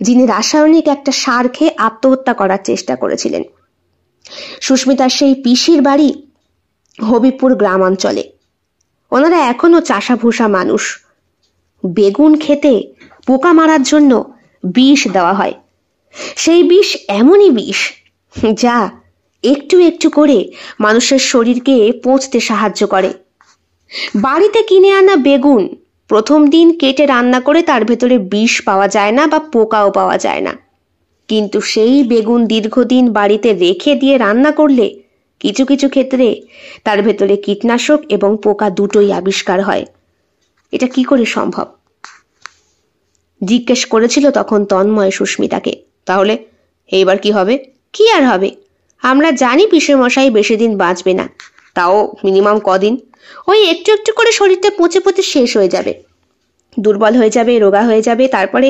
যিনি রাসায়নিক একটা সার খেয়ে আত্মহত্যা করার চেষ্টা করেছিলেন। সুস্মিতার সেই পিসির বাড়ি হবিপুর গ্রামাঞ্চলে। ওনারা এখনো চাষাভুষা মানুষ। বেগুন খেতে পোকা মারার জন্য বিষ দেওয়া হয়। সেই বিষ এমনই বিষ যা একটু একটু করে মানুষের শরীরকে পচতে সাহায্য করে। বাড়িতে কিনে আনা বেগুন প্রথম দিন কেটে রান্না করে তার ভেতরে বিষ পাওয়া যায় না বা পোকাও পাওয়া যায় না, কিন্তু সেই বেগুন দীর্ঘদিন বাড়িতে রেখে দিয়ে রান্না করলে কিছু কিছু ক্ষেত্রে তার ভেতরে কীটনাশক এবং পোকা দুটোই আবিষ্কার হয়। এটা কি করে সম্ভব? জিজ্ঞেস করেছিল তখন তন্ময় সুস্মিতাকে। তাহলে এইবার কি হবে? কি আর হবে, আমরা জানি পিসে মশাই বেশি দিন বাঁচবে না, তাও মিনিমাম কদিন। ওই একটু একটু করে শরীরটা পচে পচে শেষ হয়ে যাবে, দুর্বল হয়ে যাবে, রোগা হয়ে যাবে, তারপরে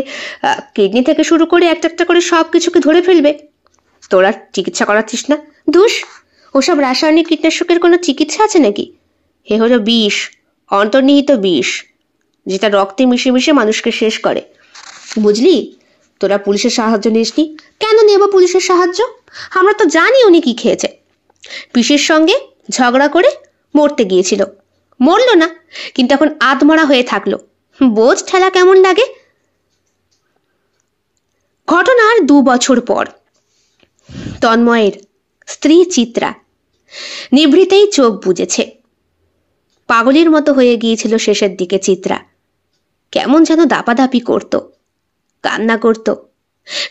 কিডনি থেকে শুরু করে একটা একটা করে সব কিছুকে ধরে ফেলবে। তোরা চিকিৎসা করাচ্ছিস না? ধুস, ওসব রাসায়নিক কীটনাশকের কোনো চিকিৎসা আছে নাকি? এ হলো বিষ, অন্তর্নিহিত বিষ, যেটা রক্তে মিশে মিশে মানুষকে শেষ করে। বুঝলি? তোরা পুলিশের সাহায্য নিসনি কেন? নেব পুলিশের সাহায্য? আমরা তো জানি উনি কি খেয়েছে। পিসির সঙ্গে ঝগড়া করে মরতে গিয়েছিল, মরল না, কিন্তু এখন আধমরা হয়ে থাকলো। বোঝ ঠেলা কেমন লাগে। ঘটনার 2 বছর পর তন্ময়ের স্ত্রী চিত্রা নিভৃতেই চোখ বুজেছে। পাগলের মতো হয়ে গিয়েছিল শেষের দিকে চিত্রা। কেমন যেন দাপাদাপি করত, কান্না করত,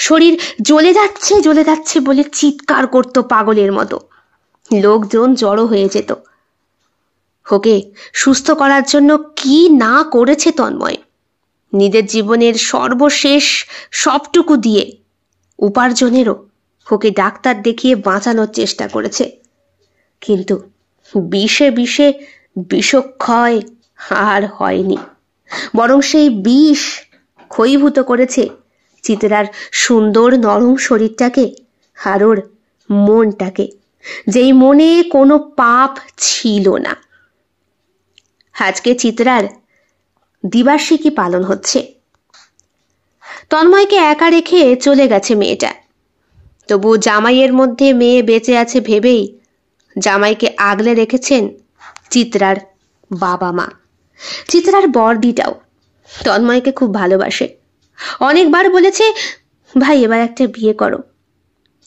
শরীর জ্বলে যাচ্ছে জ্বলে যাচ্ছে বলে চিৎকার করত পাগলের মতো। লোকজন জড়ো হয়ে যেত। ওকে সুস্থ করার জন্য কি না করেছে তন্ময়। নিজের জীবনের সর্বশেষ সবটুকু দিয়ে উপার্জনেরও ওকে ডাক্তার দেখিয়ে বাঁচানোর চেষ্টা করেছে, কিন্তু বিষে বিষে বিষক্ষয় আর হয়নি, বরং সেই বিষ ক্ষয়ীভূত করেছে চিত্রার সুন্দর নরম শরীরটাকে আর ওর মনটাকে, যেই মনে কোনো পাপ ছিল না। আজকে চিত্রার দ্বিবার্ষিকী পালন হচ্ছে। তন্ময়কে একা রেখে চলে গেছে মেয়েটা, তবু জামাইয়ের মধ্যে মেয়ে বেঁচে আছে ভেবেই জামাইকে আগলে রেখেছেন চিত্রার বাবা মা। চিত্রার বড়দিটাও তন্ময়কে খুব ভালোবাসে। অনেকবার বলেছে, ভাই এবার একটা বিয়ে করো।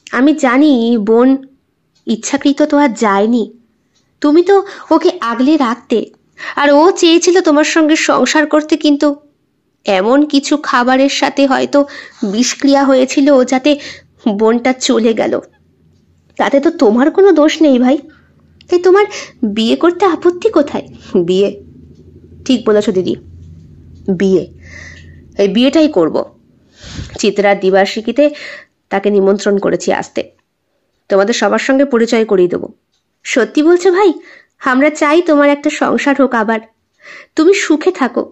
আমি জানি বোন ইচ্ছাকৃত তো আর যায়নি, তুমি তো ওকে আগলে রাখতে, আর ও চেয়েছিল তোমার সঙ্গে সংসার করতে, কিন্তু এমন কিছু খাবারের সাথে হয়তো বিষক্রিয়া হয়েছিল যাতে বোনটা চলে গেল। তাতে তো তোমার কোনো দোষ নেই ভাই, তাই তোমার বিয়ে করতে আপত্তি কোথায়? বিয়ে? ঠিক বলেছ দিদি, বিয়ে। এই বিয়েটাই করব। চিত্রার দ্বিবার্ষিকীতে তাকে নিমন্ত্রণ করেছি আসতে। তোমাদের সবার সঙ্গে পরিচয় করিয়ে দেবো। সত্যি বলছো ভাই? আমরা চাই তোমার একটা সংসার হোক, আবার তুমি সুখে থাকো।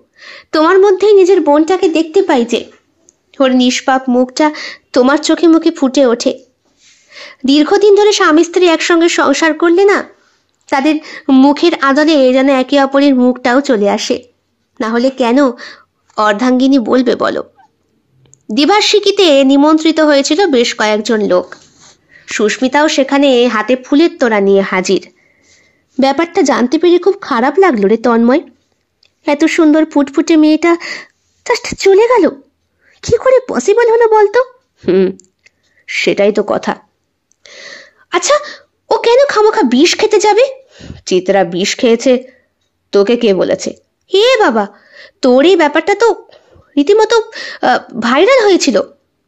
তোমার মধ্যেই নিজের বোনটাকে দেখতে পাই যে ওর নিষ্পাপ মুখটা তোমার চোখে মুখে ফুটে ওঠে। দীর্ঘদিন ধরে স্বামী স্ত্রী একসঙ্গে সংসার করলে না, তাদের মুখের আদলে যেন একে অপরের মুখটাও চলে আসে। না হলে কেন অর্ধাঙ্গিনী বলবে বলো? দ্বিবার্ষিকীতে নিমন্ত্রিত হয়েছিল বেশ কয়েকজন লোক। সুস্মিতাও সেখানে হাতে ফুলের তোড়া নিয়ে হাজির। ব্যাপারটা জানতে পেরে খুব খারাপ লাগলো রে তন্ময়। এত সুন্দর ফুটফুটে মেয়েটা জাস্ট চলে গেল, কি করে পসিবল হলো বলতো? সেটাই তো কথা। আচ্ছা, ও কেন খামোখা বিষ খেতে যাবে? চিত্রা বিষ খেয়েছে তোকে কে বলেছে? হে বাবা, তোর এই ব্যাপারটা তো রীতিমতো ভাইরাল হয়েছিল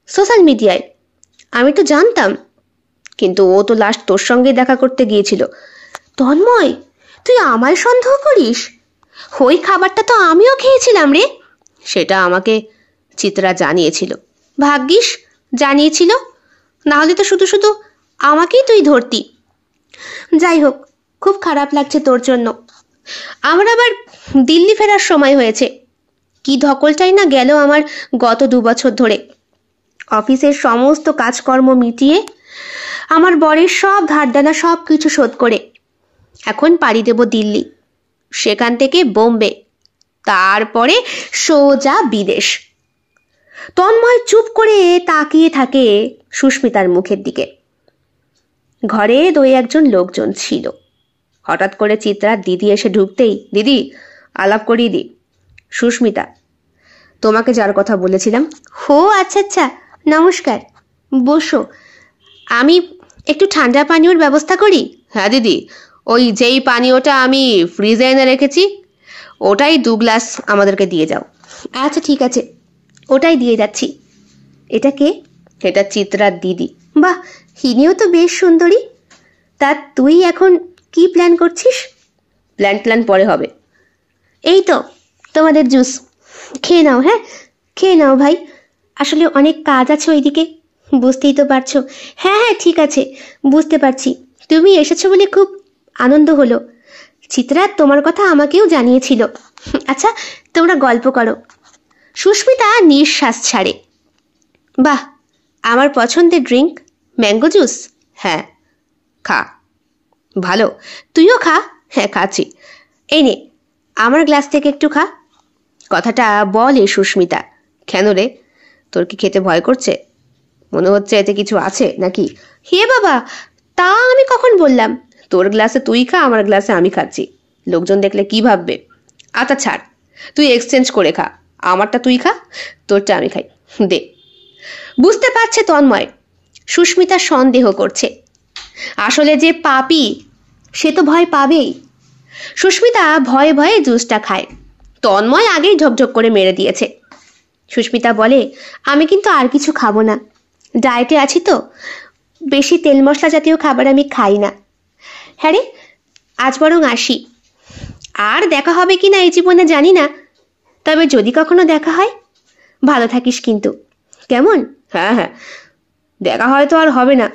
সোশ্যাল মিডিয়ায়। আমি তো জানতাম, কিন্তু ও তো লাস্ট তোর সঙ্গে দেখা করতে গিয়েছিল। তন্ময়, তুই আমায় সন্দেহ করিস? ওই খাবারটা তো আমিও খেয়েছিলাম রে। সেটা আমাকে চিত্রা জানিয়েছিল। ভাগ্যিস জানিয়েছিল, না হলে তো শুধু শুধু আমাকেই তুই ধরতি। যাই হোক, খুব খারাপ লাগছে তোর জন্য। আমার আবার দিল্লি ফেরার সময় হয়েছে। কি ধকলটাই না গেল আমার গত 2 বছর ধরে। অফিসের সমস্ত কাজকর্ম মিটিয়ে আমার বরের সব ধারদানা সব কিছু শোধ করে এখন পাড়ি দেব দিল্লি, সেখান থেকে বোম্বে, তারপরে সোজা বিদেশ। তন্ময় চুপ করে তাকিয়ে থাকে সুস্মিতার মুখের দিকে। ঘরে 2-1 লোকজন ছিল। হঠাৎ করে চিত্রার দিদি এসে ঢুকতেই, দিদি আলাপ করিয়ে দি, সুস্মিতা, তোমাকে যার কথা বলেছিলাম। ও আচ্ছা আচ্ছা, নমস্কার, বসো। আমি একটু ঠান্ডা পানীয়র ব্যবস্থা করি। হ্যাঁ দিদি, ওই যেই পানীয়টা আমি ফ্রিজে এনে রেখেছি ওটাই 2 গ্লাস আমাদেরকে দিয়ে যাও। আচ্ছা ঠিক আছে, ওটাই দিয়ে যাচ্ছি। এটা কে? এটা চিত্রার দিদি। বাহ, হিনিও তো বেশ সুন্দরী। তা তুই এখন কি প্ল্যান করছিস? প্ল্যান পরে হবে। এই তো তোমাদের জুস, খেয়ে নাও। হ্যাঁ খেয়ে নাও ভাই, আসলে অনেক কাজ আছে ওইদিকে, বুঝতেই তো পারছো। হ্যাঁ হ্যাঁ ঠিক আছে, বুঝতে পারছি। তুমি এসেছো বলে খুব আনন্দ হলো। চিত্রা তোমার কথা আমাকেও জানিয়েছিল। আচ্ছা তোমরা গল্প করো। সুস্মিতা নিঃশ্বাস ছাড়ে। বাহ, আমার পছন্দের ড্রিঙ্ক ম্যাঙ্গো জুস। হ্যাঁ খা, ভালো, তুইও খা। হ্যাঁ খাচ্ছি, এই নে আমার গ্লাস থেকে একটু খা। কথাটা বলে সুস্মিতা। কেন রে, তোর কি খেতে ভয় করছে? মনে হচ্ছে এতে কিছু আছে নাকি? হে বাবা, তা আমি কখন বললাম? তোর গ্লাসে তুই খা, আমার গ্লাসে আমি খাচ্ছি, লোকজন দেখলে কি ভাববে? আচ্ছা ছাড়, তুই এক্সচেঞ্জ করে খা, আমারটা তুই খা, তোরটা আমি খাই, দে। বুঝতে পারছে তন্ময় সুস্মিতা সন্দেহ করছে। আসলে যে পাপী সে তো ভয় পাবেই। সুস্মিতা ভয়ে ভয়ে জুসটা খায়। তন্ময় আগেই ঝকঝক করে মেরে দিয়েছে। সুস্মিতা বলে, আমি কিন্তু আর কিছু খাবো না, ডায়েটে আছি তো, বেশি তেল মশলা জাতীয় খাবার আমি খাই না। হ্যাঁ রে, আজ বরং আসি। আর দেখা হবে কিনা এই জীবনে জানি না, তবে যদি কখনো দেখা হয় ভালো থাকিস কিন্তু, কেমন? হ্যাঁ হ্যাঁ, দেখা হয়তো আর হবে না,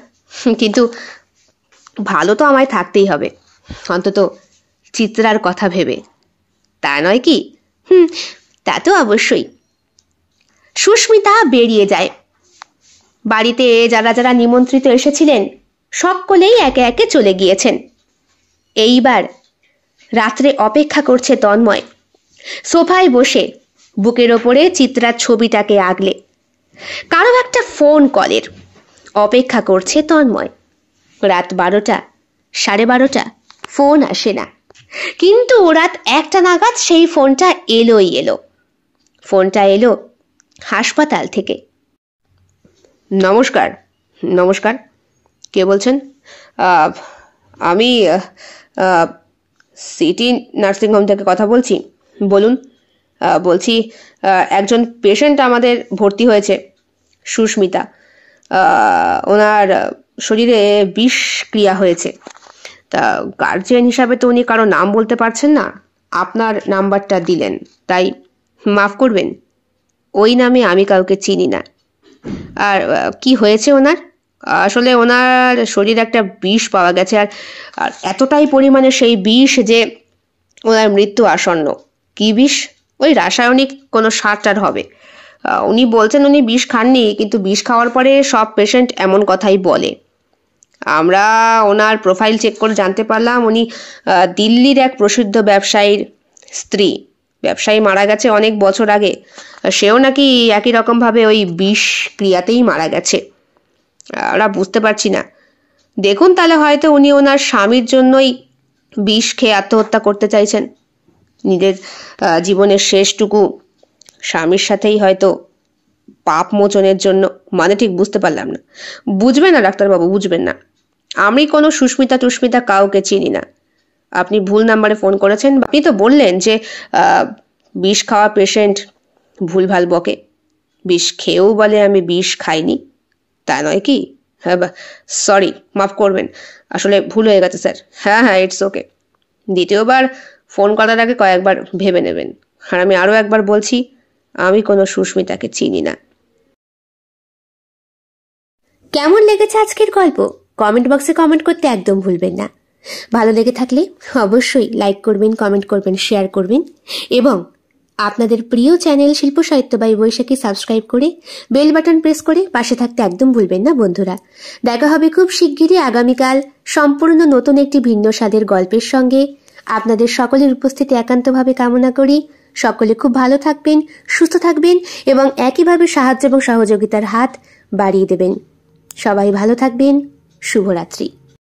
কিন্তু ভালো তো আমায় থাকতেই হবে, অন্তত চিত্রার কথা ভেবে, তা নয় কি? তা তো অবশ্যই। সুস্মিতা বেরিয়ে যায়। বাড়িতে যারা যারা নিমন্ত্রিত এসেছিলেন সকলেই একে একে চলে গিয়েছেন। এইবার রাত্রে অপেক্ষা করছে তন্ময়, সোফায় বসে বুকের ওপরে চিত্রার ছবিটাকে আগলে। কারো একটা ফোন কলের অপেক্ষা করছে তন্ময়। রাত 12টা, 12:30, ফোন আসে না, কিন্তু রাত 1টা নাগাদ সেই ফোনটা এলো। ফোনটা এলো হাসপাতাল থেকে। নমস্কার। নমস্কার, কে বলছেন? আমি সিটি নার্সিংহোম থেকে কথা বলছি। বলুন। বলছি একজন পেশেন্ট আমাদের ভর্তি হয়েছে, সুস্মিতা, ওনার শরীরে বিষক্রিয়া হয়েছে। তা গার্জিয়ান হিসাবে তো উনি কারো নাম বলতে পারছেন না, আপনার নাম্বারটা দিলেন, তাই মাফ করবেন, ওই নামে আমি কাউকে চিনি না। আর কি হয়েছে ওনার? আসলে ওনার শরীরে একটা বিষ পাওয়া গেছে, আর এতটাই পরিমাণে সেই বিষ যে ওনার মৃত্যু আসন্ন। কি বিষ? ওই রাসায়নিক কোনো সার হবে। উনি বলছেন উনি বিষ খাননি, কিন্তু বিষ খাওয়ার পরে সব পেশেন্ট এমন কথাই বলে। আমরা ওনার প্রোফাইল চেক করে জানতে পারলাম উনি দিল্লির এক প্রসিদ্ধ ব্যবসায়ীর স্ত্রী। ব্যবসায়ী মারা গেছে অনেক বছর আগে, সেও নাকি একই রকমভাবে ওই বিষ ক্রিয়াতেই মারা গেছে। ওরা বুঝতে পারছি না। দেখুন তাহলে হয়তো উনি ওনার স্বামীর জন্যই বিষ খেয়ে আত্মহত্যা করতে চাইছেন। নিজের জীবনের শেষটুকু স্বামীর সাথেই হয়তো পাপ মোচনের জন্য, মানে ঠিক বুঝতে পারলাম না। বুঝবেন না ডাক্তারবাবু, বুঝবেন না, আমি কোনো সুস্মিতা কাউকে চিনি না। আপনি ভুল নাম্বারে ফোন করেছেন। আপনি তো বললেন যে বিষ খাওয়া পেশেন্ট ভুলভাল বকে, বিষ খেয়েও বলে আমি বিষ খাইনি, তা নয় কি? হ্যাঁ সরি, মাফ করবেন, আসলে ভুল হয়ে গেছে স্যার। হ্যাঁ হ্যাঁ, ইটস ওকে। দ্বিতীয়বার ফোন করার আগে কয়েকবার ভেবে নেবেন। আর আমি আরও একবার বলছি, আমি কোনো সুস্মিতাকে চিনি না। কেমন লেগেছে আজকের গল্প? কমেন্ট বক্সে কমেন্ট করতে একদম ভুলবেন না। ভালো লেগে থাকলে অবশ্যই লাইক করবেন, কমেন্ট করবেন, শেয়ার করবেন এবং আপনাদের প্রিয় চ্যানেল শিল্প সাহিত্য বাই বৈশাখী সাবস্ক্রাইব করে বেল বাটন প্রেস করে পাশে থাকতে একদম ভুলবেন না বন্ধুরা। দেখা হবে খুব শিগগিরই আগামীকাল সম্পূর্ণ নতুন একটি ভিন্ন স্বাদের গল্পের সঙ্গে। আপনাদের সকলের উপস্থিতি একান্তভাবে কামনা করি। সকলে খুব ভালো থাকবেন, সুস্থ থাকবেন এবং একইভাবে সাহায্য এবং সহযোগিতার হাত বাড়িয়ে দেবেন। সবাই ভালো থাকবেন। শুভরাত্রি।